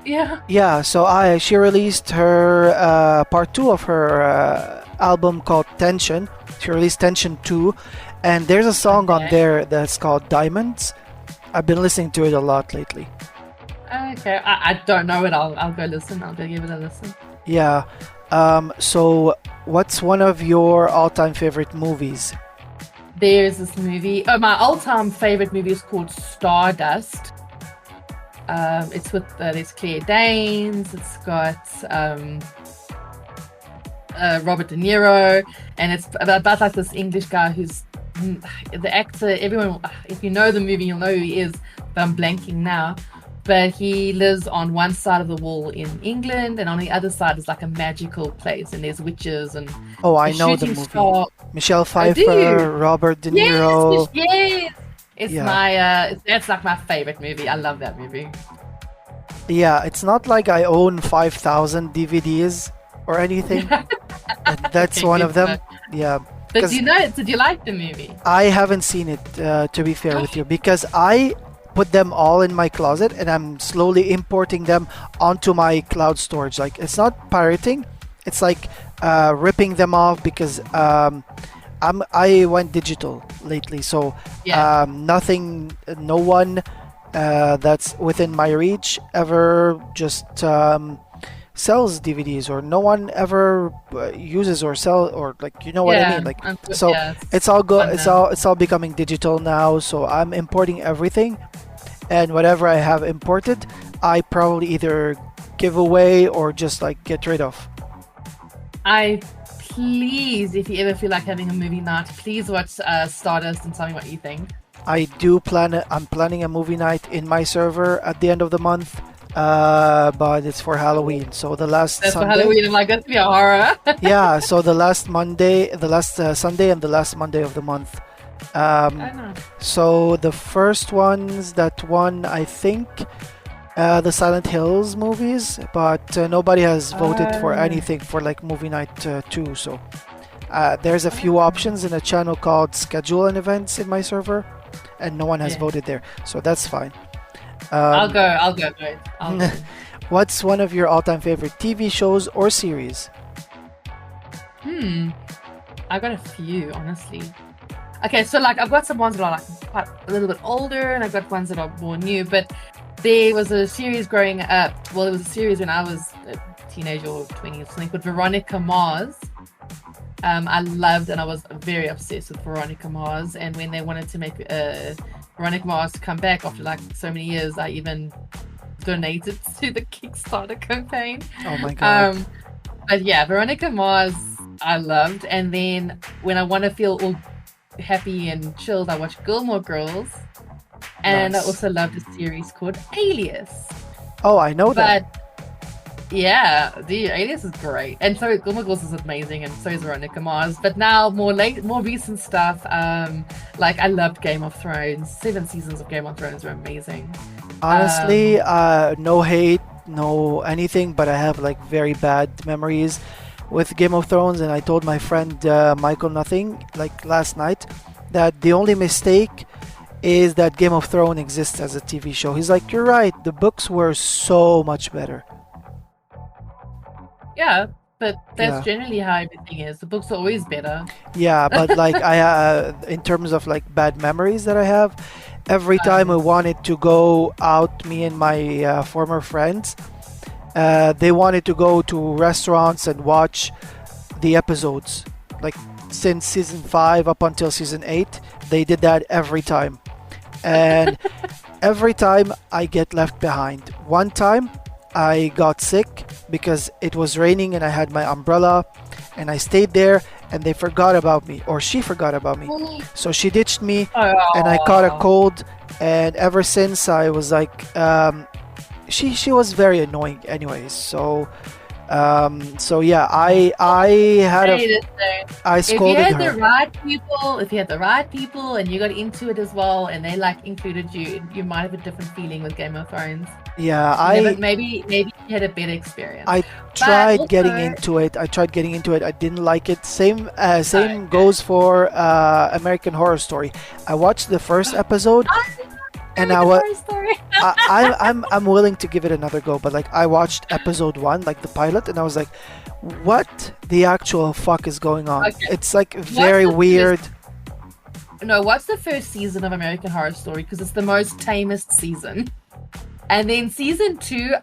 Yeah. Yeah. So she released her part 2 of her album called Tension. She released Tension 2, And there's a song on Okay. there that's called Diamonds. I've been listening to it a lot lately. Okay. I don't know it. I'll go listen. I'll go give it a listen. Yeah. So what's one of your all-time favorite movies? There's this movie. Oh, my all-time favorite movie is called Stardust. It's with there's Claire Danes. It's got Robert De Niro, and it's about like this English guy who's the actor. Everyone, if you know the movie, you'll know who he is. But I'm blanking now. But he lives on one side of the wall in England, and on the other side is like a magical place, and there's witches and Oh, I a know the shooting movie. star. Michelle Oh, do you? Pfeiffer, Robert De Yes, Niro. yes. It's Yeah. my that's like my favorite movie. I love that movie. Yeah, it's not like I own 5,000 DVDs or anything. And that's Okay, one good of them. to know. Yeah, But because do you know? Did you like the movie? I haven't seen it, to be fair with you, because I put them all in my closet and I'm slowly importing them onto my cloud storage. Like, it's not pirating, it's like ripping them off because I went digital lately, so Yeah. nothing, no one that's within my reach ever just sells DVDs, or no one ever uses or sell, or like, you know what I mean, like, so Yeah, it's all fun now. it's all becoming digital now, so I'm importing everything, and whatever I have imported I probably either give away or just like get rid of. Please, if you ever feel like having a movie night, please watch Stardust and tell me what you think. I'm planning a movie night in my server at the end of the month, but it's for Halloween, so the last That's for Sunday. Halloween. I'm like, that's gonna be a horror. Yeah, so the last Monday, the last Sunday, and the last Monday of the month. I know. So the first ones that won, I think, the Silent Hills movies, but nobody has voted for anything for like movie night 2. So there's a few options in a channel called Schedule and Events in my server, and no one has Yeah. voted there, so that's fine. I'll go. I'll go. What's one of your all-time favorite TV shows or series? I've got a few, honestly. Okay, so like I've got some ones that are like quite a little bit older, and I've got ones that are more new. But there was a series growing up. Well, it was a series when I was a teenager or 20 or something, with Veronica Mars. I loved and I was very obsessed with Veronica Mars. And when they wanted to make Veronica Mars come back after like so many years, I even donated to the Kickstarter campaign. Oh my god. But yeah, Veronica Mars I loved. And then when I want to feel all happy and chilled, I watch Gilmore Girls. And Nice. I also loved a series called Alias. Oh, I know that. But yeah, the Alias is great, and so Gilmore Girls is amazing, and so is Veronica Mars. But now more recent stuff. Like I loved Game of Thrones. 7 seasons of Game of Thrones were amazing. Honestly, no hate, no anything, but I have like very bad memories with Game of Thrones, and I told my friend Michael Nothing like last night that the only mistake is that Game of Thrones exists as a TV show. He's like, you're right, the books were so much better. Yeah, but that's Yeah. generally how everything is. The books are always better. Yeah, but like in terms of like bad memories that I have, every time we wanted to go out, me and my former friends, they wanted to go to restaurants and watch the episodes. Like since season 5 up until season 8, they did that every time. And every time I get left behind. One time I got sick because it was raining and I had my umbrella, and I stayed there and they forgot about me, or she forgot about me. So she ditched me and I caught a cold, and ever since I was like, she was very annoying anyways. So yeah, I had I If you scolded had her. the right people, if you had the right people and you got into it as well, and they like included you, you might have a different feeling with Game of Thrones. Yeah, But maybe you had a better experience. I tried also- getting into it. I didn't like it. Same Okay. goes for American Horror Story. I watched the first episode, and I was Story. I'm willing to give it another go. But like I watched episode 1, like the pilot, and I was like, what the actual fuck is going on? Okay. It's like very the weird. no, watch the first season of American Horror Story because it's the most tamest season. And then season 2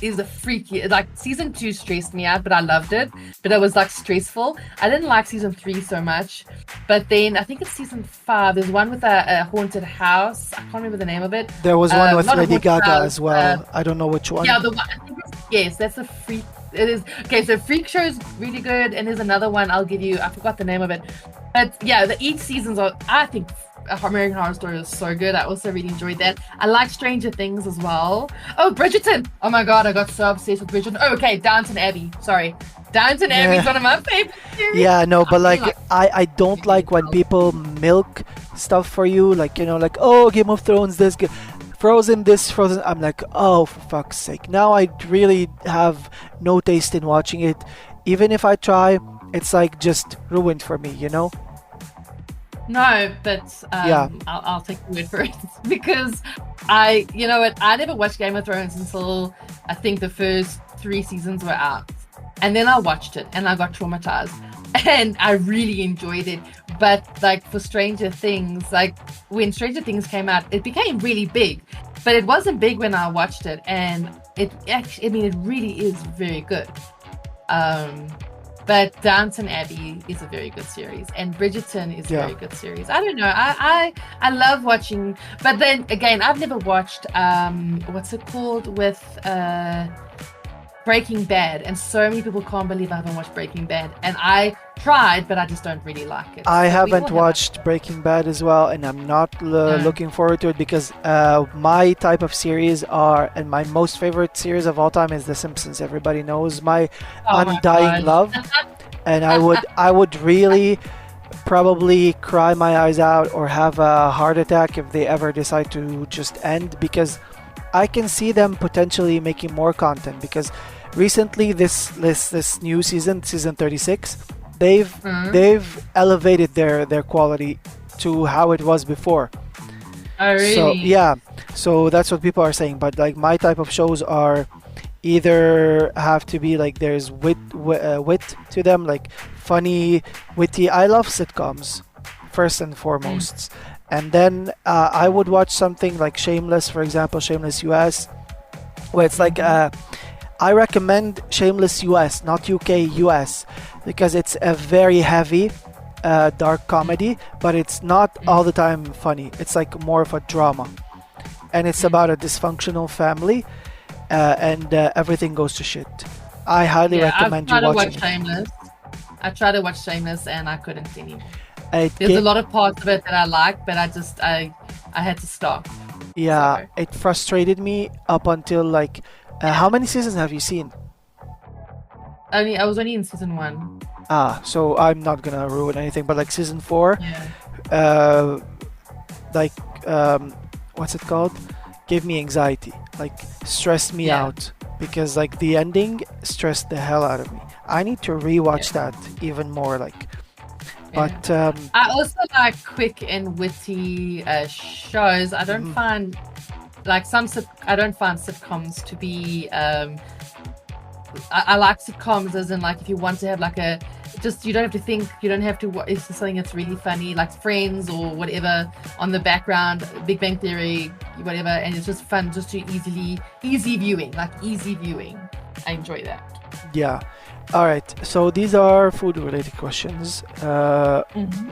is a freaky. Like season 2 stressed me out, but I loved it. But it was like stressful. I didn't like season 3 so much. But then I think it's season 5. There's one with a haunted house. I can't remember the name of it. There was one with not a Lady haunted Gaga house, as well. I don't know which one. Yeah, the one. I think yes, that's a freak. It is okay. So Freak Show is really good, and there's another one I'll give you. I forgot the name of it, but yeah, each season's. I think American Horror Story was so good. I also really enjoyed that. I like Stranger Things as well. Oh, Bridgerton! Oh my god, I got so obsessed with Bridgerton. Oh, okay, Downton Abbey. Sorry, Downton Abbey is one of my favorite series. Yeah, no, but like I don't like when people milk stuff for you, like like oh, Game of Thrones this. Frozen this, Frozen. I'm like, oh, for fuck's sake. Now I really have no taste in watching it. Even if I try, it's like just ruined for me, No, but Yeah. I'll take your word for it because you know what, I never watched Game of Thrones until I think the first 3 seasons were out, and then I watched it and I got traumatized, and I really enjoyed it. But like for Stranger Things, like when Stranger Things came out, it became really big, but it wasn't big when I watched it, and it actually, I mean, it really is very good. But Downton Abbey is a very good series, and Bridgerton is a very good series. I don't know. I love watching, but then again, I've never watched what's it called with Breaking Bad, and so many people can't believe I haven't watched Breaking Bad, and I tried, but I just don't really like it. I So haven't watched Breaking Bad as well, and I'm not looking forward to it because my type of series are, and my most favorite series of all time is The Simpsons. Everybody knows my Oh my undying God. love, and I would really probably cry my eyes out or have a heart attack if they ever decide to just end, because I can see them potentially making more content, because recently this new season 36, they've elevated their quality to how it was before. Oh, really? So yeah, so that's what people are saying. But like my type of shows are either have to be like there's wit to them, like funny, witty. I love sitcoms first and foremost. And then I would watch something like Shameless, for example, Shameless US, where it's like I recommend Shameless US, not UK, US, because it's a very heavy dark comedy, but it's not all the time funny. It's like more of a drama, and it's about a dysfunctional family, and everything goes to shit. I highly recommend you watching it. Shameless. I tried to watch Shameless and I couldn't anymore. It There's a ga- lot of parts of it that I like, but I had to stop. yeah, So, it frustrated me up until like how many seasons have you seen? I was only in season 1. So I'm not gonna ruin anything, but like season 4, Yeah. like what's it called? Gave me anxiety, like stressed me Yeah. out, because like the ending stressed the hell out of me. I need to rewatch that even more, like. But I also like quick and witty shows. I don't find like I don't find sitcoms to be. I like sitcoms as in like if you want to have like you don't have to think, you don't have to. It's just something that's really funny, like Friends or whatever on the background, Big Bang Theory, whatever, and it's just fun, just to easy viewing. I enjoy that. yeah. All right. So these are food-related questions.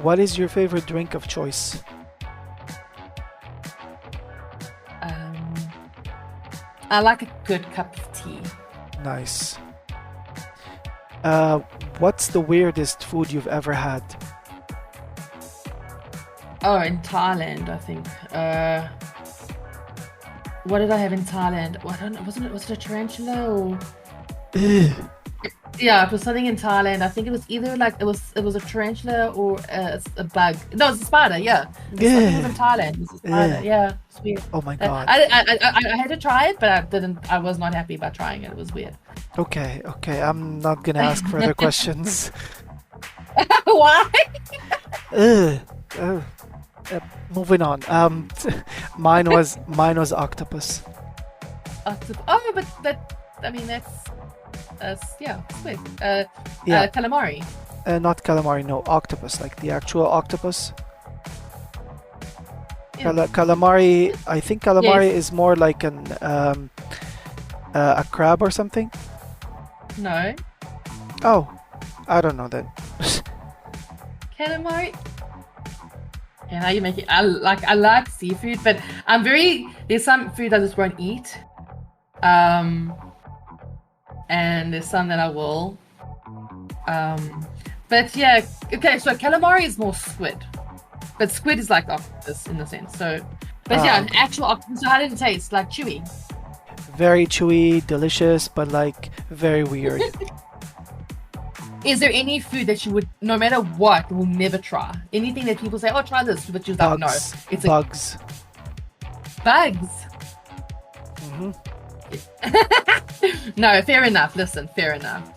What is your favorite drink of choice? I like a good cup of tea. Nice. What's the weirdest food you've ever had? Oh, in Thailand, I think. What did I have in Thailand? Was it a tarantula or? Yeah, it was something in Thailand. I think it was either like it was a tarantula or a bug. No, it's a spider. Yeah, something was in Thailand. It was a spider. Yeah, it's weird. Oh my god. I had to try it, but I didn't. I was not happy about trying it. It was weird. Okay. I'm not gonna ask further questions. Why? Ugh. Moving on. Mine was octopus. Oh, but that. I mean, that's yeah, squid. Yeah. Calamari. Not calamari, no, octopus, like the actual octopus. Calamari. I think calamari Yes. is more like a crab or something. No. Oh, I don't know then. Calamari. And how you make it? I like seafood, but there's some food I just won't eat. And there's some that I will. But yeah, okay, so calamari is more squid. But squid is like octopus in a sense. So but yeah, an Okay. actual octopus. So how did it taste? Like chewy. Very chewy, delicious, but like very weird. Is there any food that you would, no matter what, will never try? Anything that people say, oh, try this, but you're like, no. Bugs. It's Bugs. bugs. Hmm. No, fair enough. Listen, fair enough.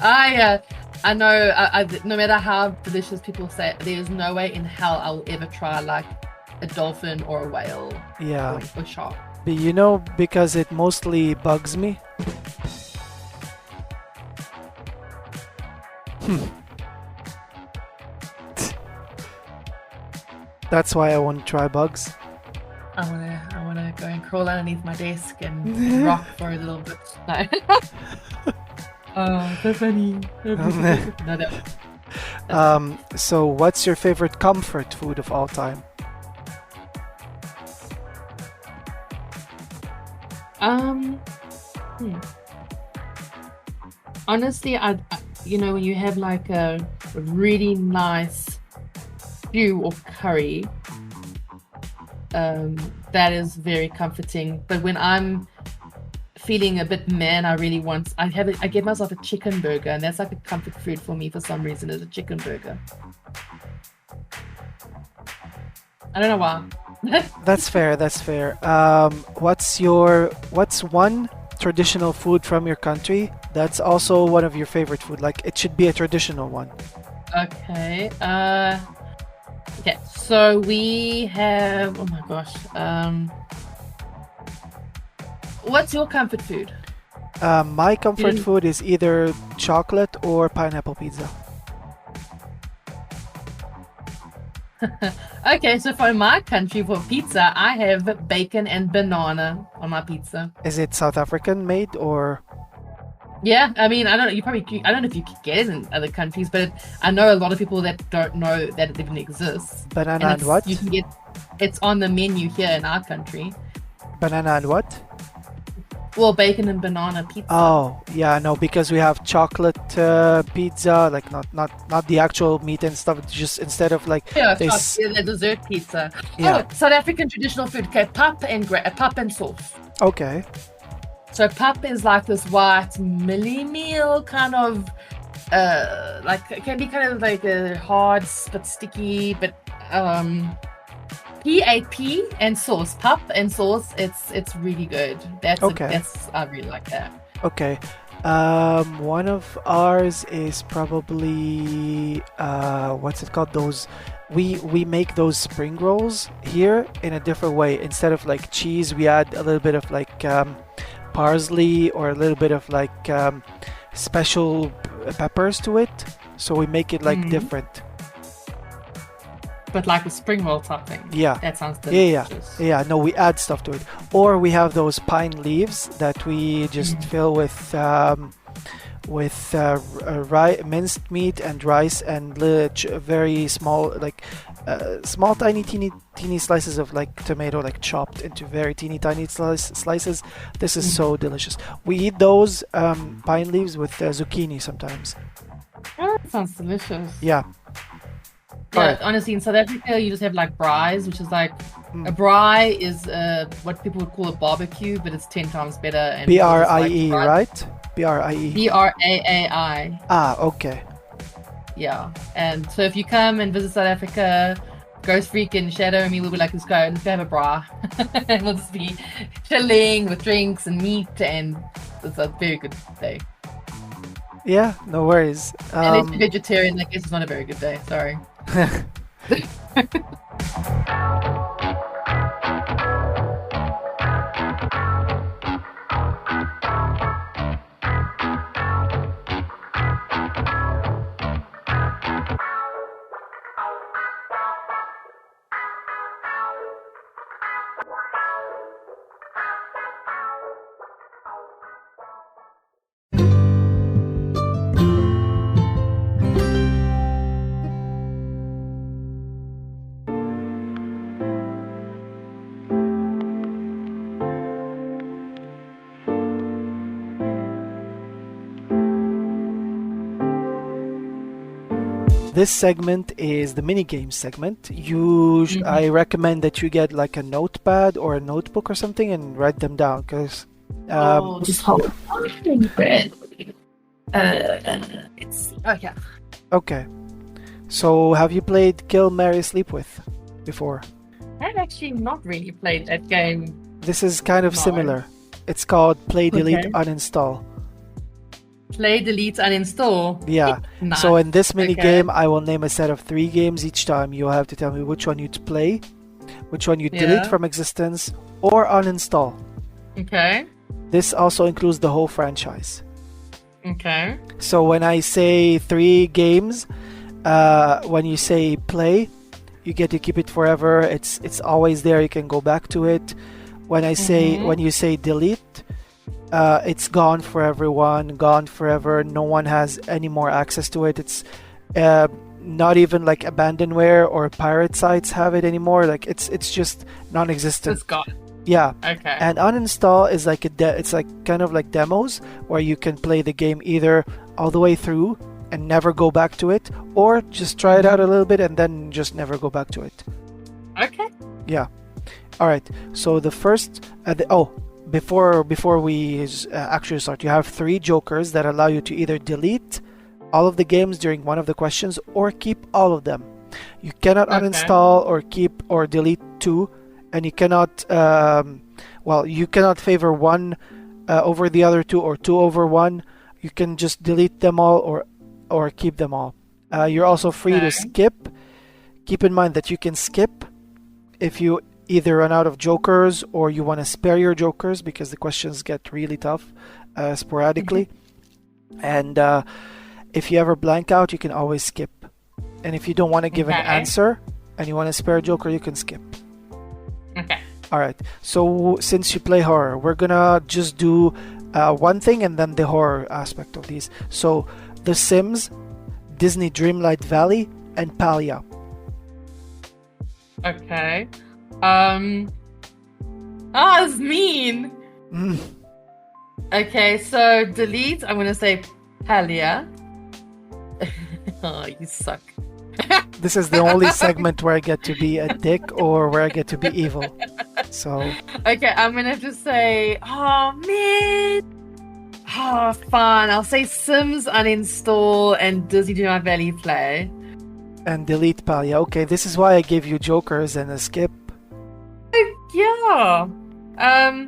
I know. No matter how delicious people say it, there is no way in hell I will ever try like a dolphin or a whale Yeah. or shark. But you know, because it mostly bugs me. That's why I won't try bugs. I wanna go and crawl underneath my desk and rock for a little bit. No. Oh, so funny. No, no. So what's your favorite comfort food of all time? Um, hmm. Honestly, when you have like a really nice stew or curry, that is very comforting. But when I'm feeling a bit man, I get myself a chicken burger, and that's like a comfort food for me for some reason. Is a chicken burger. I don't know why. That's fair. That's fair. What's one traditional food from your country that's also one of your favorite food? Like it should be a traditional one. Okay. Okay. So we have. Oh my gosh. What's your comfort food? My comfort Mm. food is either chocolate or pineapple pizza. Okay, so for my country, for pizza, I have bacon and banana on my pizza. Is it South African made or? Yeah, I mean, I don't know. I don't know if you could get it in other countries, but I know a lot of people that don't know that it even exists. Banana and what? You can get it's on the menu here in our country. Banana and what? Well, bacon and banana pizza. Oh, yeah, no, because we have chocolate pizza, like not the actual meat and stuff. Just instead of like Yeah, this. the dessert pizza. Yeah. Oh, South African traditional food. Okay, pap and sauce. Okay. So pap is like this white millie meal kind of, like it can be kind of like a hard but sticky, but PAP and sauce, pap and sauce. It's really good. Okay. I really like that. Okay. One of ours is probably what's it called? Those we make those spring rolls here in a different way. Instead of like cheese, we add a little bit of like parsley or a little bit of like special peppers to it. So we make it like different. But like a spring roll topping. Yeah. That sounds Yeah, delicious. yeah. No, we add stuff to it, or we have those pine leaves that we just fill with minced meat and rice and very small, like small, tiny, teeny slices of like tomato, like chopped into very teeny, tiny slices. This is so delicious. We eat those pine leaves with zucchini sometimes. Oh, that sounds delicious. Yeah. Yeah, Alright. honestly, in South Africa, you just have like braais, which is like a braai is what people would call a barbecue, but it's 10 times better. And BRIE, right? BRIE. BRAAI. Ah, okay. Yeah. And so if you come and visit South Africa, Ghost Freak and Shadow and me will be like, let's go have a bra. And we'll just be chilling with drinks and meat, and it's a very good day. Yeah, no worries. And if you're vegetarian, I guess it's not a very good day. Sorry. this segment is the mini games segment. I recommend that you get like a notepad or a notebook or something and write them down because. Just hold on. It's okay. Okay. So, have you played Kill, Marry, Sleep With before? I've actually not really played that game. This is kind of similar. It's called Play, Delete, Okay. Uninstall. Play, delete, uninstall. Yeah. Nice. So in this mini Okay. game, I will name a set of 3 games each time. You'll have to tell me which one you'd play, which one you delete Yeah. from existence, or uninstall. Okay. This also includes the whole franchise. Okay. So when I say 3 games, when you say play, you get to keep it forever. It's always there. You can go back to it. When you say delete, it's gone for everyone, gone forever. No one has any more access to it. It's not even like abandonware or pirate sites have it anymore. Like it's just non-existent. It's gone. Yeah. Okay. And uninstall is like it's like kind of like demos where you can play the game either all the way through and never go back to it, or just try it out a little bit and then just never go back to it. Okay. Yeah. All right. So the first, before we actually start, you have 3 jokers that allow you to either delete all of the games during one of the questions or keep all of them. You cannot uninstall or keep or delete 2, and you cannot, you cannot favor one over the other 2 or 2 over 1. You can just delete them all or keep them all. You're also free to skip. Keep in mind that you can skip if you either run out of jokers or you want to spare your jokers because the questions get really tough sporadically. And if you ever blank out, you can always skip. And if you don't want to give an answer and you want to spare a joker, you can skip. Okay. All right. So since you play horror, we're gonna just do one thing and then the horror aspect of these. So The Sims, Disney Dreamlight Valley, and Palia. Okay. That's mean. Okay, so delete. I'm gonna say Palia. Oh, you suck. This is the only segment where I get to be a dick or where I get to be evil. So. Okay, I'm gonna just say, oh man. Oh, fun. I'll say Sims uninstall and Disney Do Not Valley play. And delete Palia. Okay, this is why I gave you jokers and a skip. Yeah.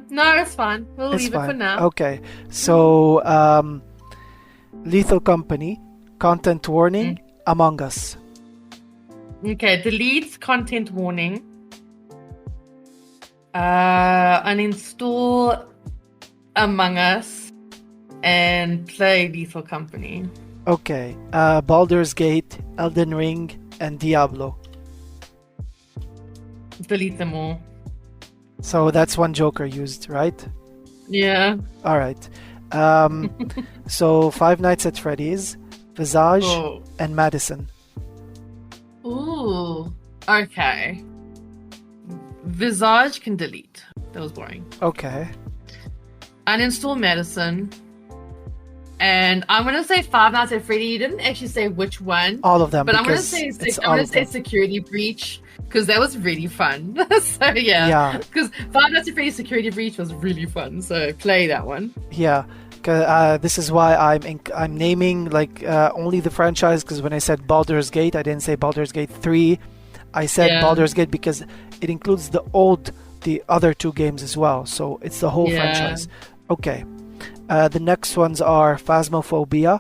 No, it's fine. We'll leave it for now. Okay, so Lethal Company, Content Warning, Among Us. Okay, delete content warning. Uninstall Among Us and play Lethal Company. Okay, Baldur's Gate, Elden Ring, and Diablo. Delete them all. So that's one joker used, right? Yeah. All right. So Five Nights at Freddy's, Visage, and Madison. Ooh. Okay. Visage can delete. That was boring. Okay. Uninstall Madison. And I'm gonna say Five Nights at Freddy. You didn't actually say which one. All of them. But I'm gonna say Security Breach because that was really fun. So yeah. Because Five Nights at Freddy Security Breach was really fun. So play that one. Yeah. This is why I'm naming like only the franchise, because when I said Baldur's Gate, I didn't say Baldur's Gate 3. I said Baldur's Gate because it includes the other 2 games as well. So it's the whole franchise. Okay. The next ones are Phasmophobia,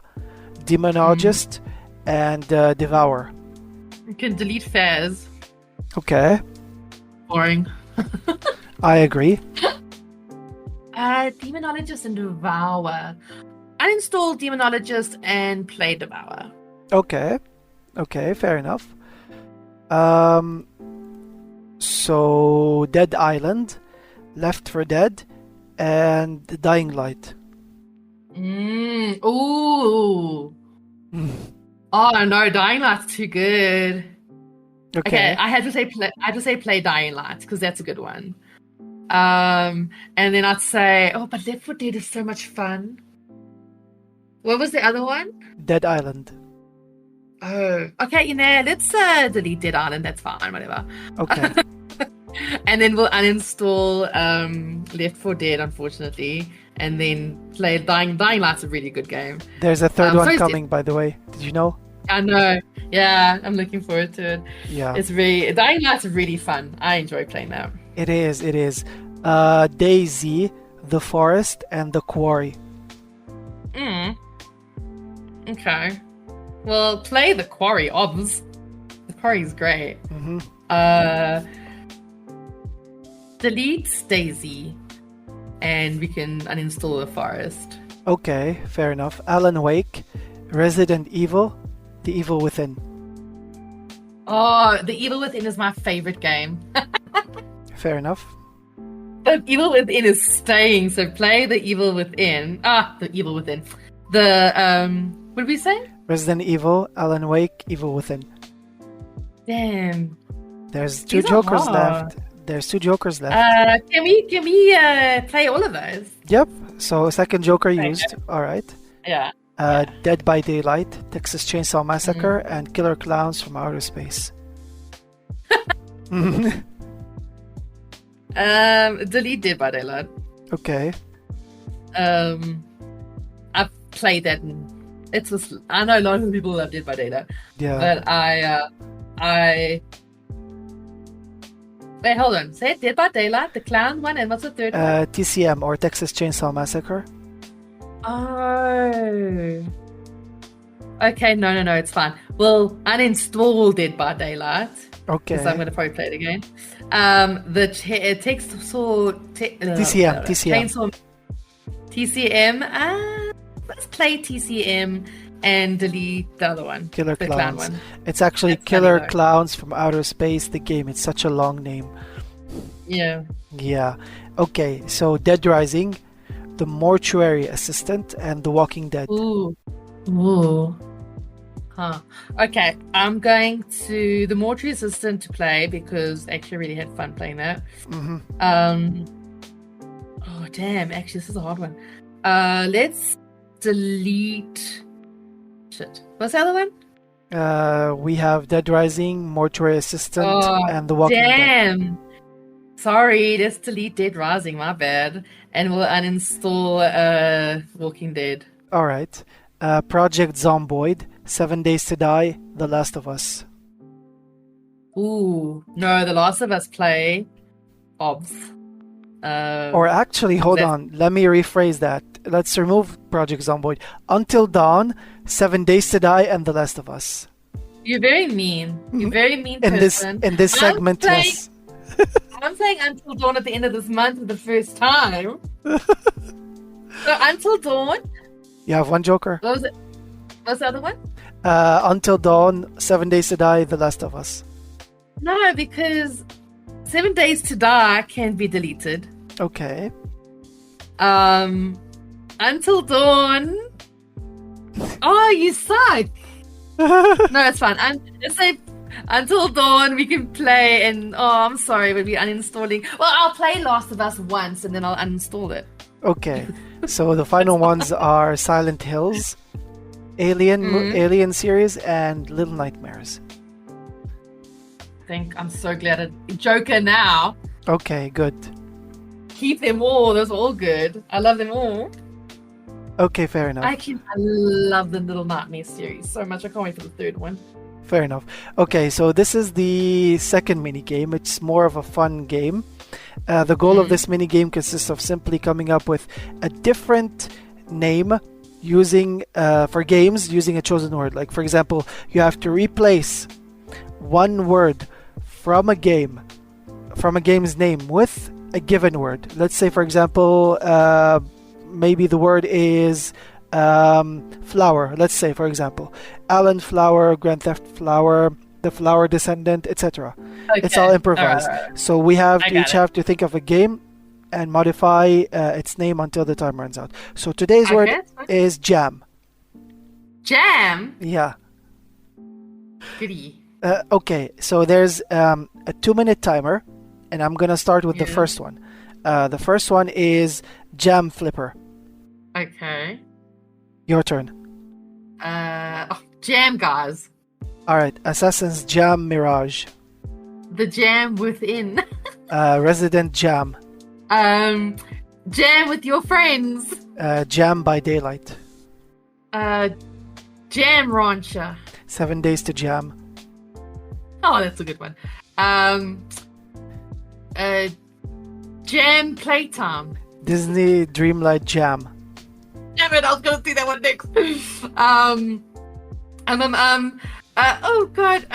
Demonologist, and Devour. You can delete Faz. Okay. Boring. I agree. Demonologist and Devour. Uninstall Demonologist and play Devour. Okay, fair enough. So Dead Island, Left 4 Dead, and Dying Light. Ooh. Oh no, Dying Light's too good. Okay, I had to say play Dying Light because that's a good one. And then I'd say, but Left 4 Dead is so much fun. What was the other one? Dead Island. Oh, okay. Let's delete Dead Island. That's fine. Whatever. Okay. And then we'll uninstall Left 4 Dead, unfortunately, and then play Dying Light's a really good game. There's a third one coming, by the way. Did you know? I know. Yeah, I'm looking forward to it. Yeah. Dying Light's really fun. I enjoy playing that. It is. DayZ, The Forest, and The Quarry. Okay. Well, play The Quarry, obvs. The Quarry's great. Mm-hmm. Delete DayZ, and we can uninstall The Forest. Okay, fair enough. Alan Wake, Resident Evil, The Evil Within. Oh, The Evil Within is my favorite game. Fair enough. The Evil Within is staying, so play The Evil Within. The Evil Within. What did we say? Resident Evil, Alan Wake, Evil Within. Damn. There's two jokers left. Can we play all of those? Yep. So second joker used. All right. Yeah. Dead by Daylight, Texas Chainsaw Massacre, and Killer Clowns from Outer Space. Delete Dead by Daylight. Okay. I've played that. I know a lot of people love Dead by Daylight. Yeah. But I. Wait, hold on. Say it, Dead by Daylight, the clown one, and what's the third one? TCM, or Texas Chainsaw Massacre. Oh. Okay, no, it's fine. We'll uninstall Dead by Daylight. Okay. Because I'm going to probably play it again. TCM. Let's play TCM and delete the other one. Killer the Clowns. Clown one. It's actually Killer Clowns from Outer Space, the game. It's such a long name. Yeah. Yeah. Okay, so Dead Rising, The Mortuary Assistant, and The Walking Dead. Ooh. Huh. Okay, I'm going to the Mortuary Assistant to play because I actually really had fun playing that. Mm-hmm. Oh, damn. Actually, this is a hard one. Let's delete... Shit. What's the other one? We have Dead Rising, Mortuary Assistant, and The Walking Dead. Damn. Sorry, let's delete Dead Rising, my bad. And we'll uninstall Walking Dead. Alright. Project Zomboid, 7 Days to Die, The Last of Us. Ooh. No, The Last of Us play. Obs. Or actually, hold on. Let me rephrase that. Let's remove Project Zomboid. Until Dawn, 7 Days to Die, and The Last of Us. You're very mean. You're very mean person. In this segment, yes. I'm saying Until Dawn at the end of this month for the first time. So Until Dawn. You have one joker. What was it? What's the other one? Until Dawn, 7 Days to Die, The Last of Us. No, because 7 Days to Die can be deleted. Okay. Until Dawn. Oh, you suck. No, it's fine. Let's say Until Dawn we can play, and I'm sorry, but we're uninstalling. Well, I'll play Last of Us once and then I'll uninstall it. Okay. So the final ones are Silent Hills, Alien series, and Little Nightmares. I'm so glad Joker now. Okay, good. Keep them all. Those are all good. I love them all. Okay, fair enough. I love the Little Nightmares series so much. I can't wait for the third one. Fair enough. Okay, so this is the second mini game. It's more of a fun game. The goal of this mini game consists of simply coming up with a different name for games using a chosen word. Like, for example, you have to replace one word from a game's name with a given word. Let's say, for example, maybe the word is flower. Let's say, for example, Alan Flower, Grand Theft Flower, The Flower Descendant, etc. Okay. It's all improvised. Right. So we have have to think of a game and modify its name until the time runs out. So today's word is jam. Jam? Yeah. Goody. Okay, so there's a 2-minute timer, and I'm going to start with the first one. The first one is Jam Flipper. Okay. Your turn. Jam Guys. All right. Assassin's Jam Mirage. The Jam Within. Resident Jam. Jam with your friends. Jam by Daylight. Jam Rancher. 7 Days to Jam. Oh, that's a good one. Jam Playtime. Disney Dreamlight Jam. Damn it, I was gonna do that one next. Oh god,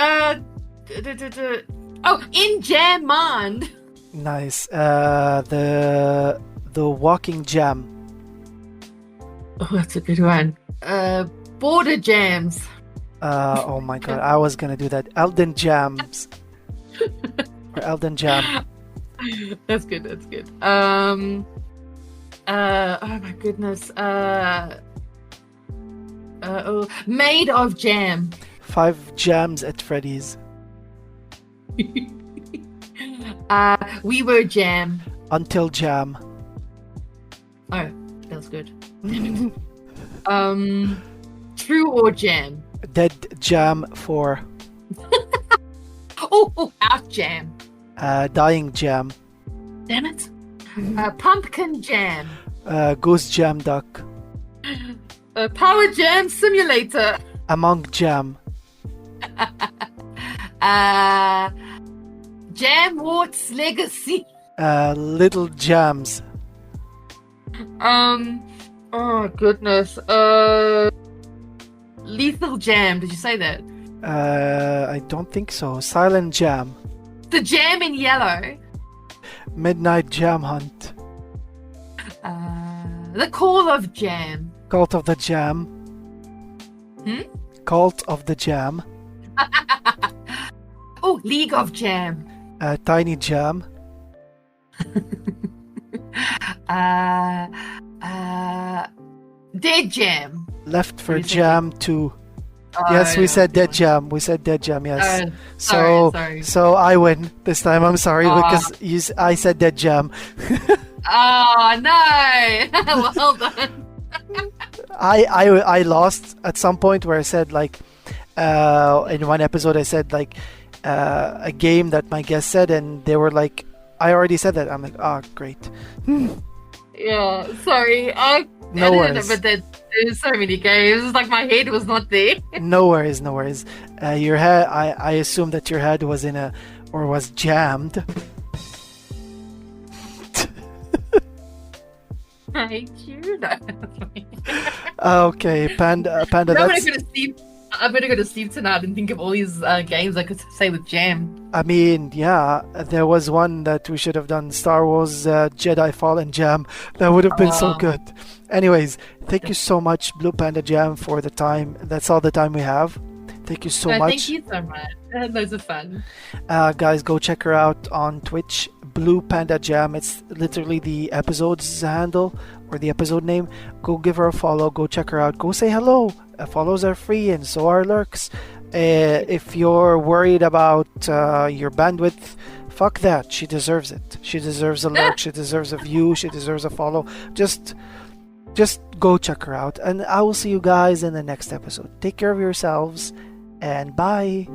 oh, In Jam Mind. Nice. The Walking Jam. Oh, that's a good one. Border Jams. Oh my god, I was gonna do that. Elden Jams. Or Elden Jam. That's good, that's good. Oh my goodness. Made of Jam. 5 Jams at Freddy's. We Were Jam. Until Jam. Oh, that's good. True or Jam. Dead Jam 4. Out Jam. Dying Jam. Damn it. Pumpkin Jam. Ghost Jam Duck. Power Jam Simulator. Among Jam. Jam Wart's Legacy. Little Jams. Oh goodness. Lethal Jam. Did you say that? I don't think so. Silent Jam. The Jam in Yellow. Midnight Jam Hunt. The Call of Jam. Cult of the Jam. Cult of the Jam. Oh, League of Jam. Tiny Jam. Dead Jam. Left for Jam 2. Yes, we said Dead Jam. We said Dead Jam, yes. Sorry. So I win this time. I'm sorry because I said Dead Jam. Oh, no. Well done. I lost at some point where I said like in one episode I said like a game that my guest said and they were like I already said that. I'm like, oh great. Yeah, sorry. No worries. But there's so many games. It's like my head was not there. No worries. Your head. I assume that your head was was jammed. I hate you. No. Okay, Panda. I'm gonna go to sleep tonight and think of all these games I could say with Jam. I mean, yeah, there was one that we should have done. Star Wars Jedi Fallen Jam. That would have been so good. Anyways, thank you so much, Blue Panda Jam, for the time. That's all the time we have. Thank you so much. Thank you so much. I had loads of fun. Guys, go check her out on Twitch, Blue Panda Jam. It's literally the episode's handle or the episode name. Go give her a follow. Go check her out. Go say hello. Follows are free and so are lurks. If you're worried about your bandwidth, fuck that. She deserves it. She deserves a lurk. She deserves a view. She deserves a follow. Just go check her out. And I will see you guys in the next episode. Take care of yourselves and bye.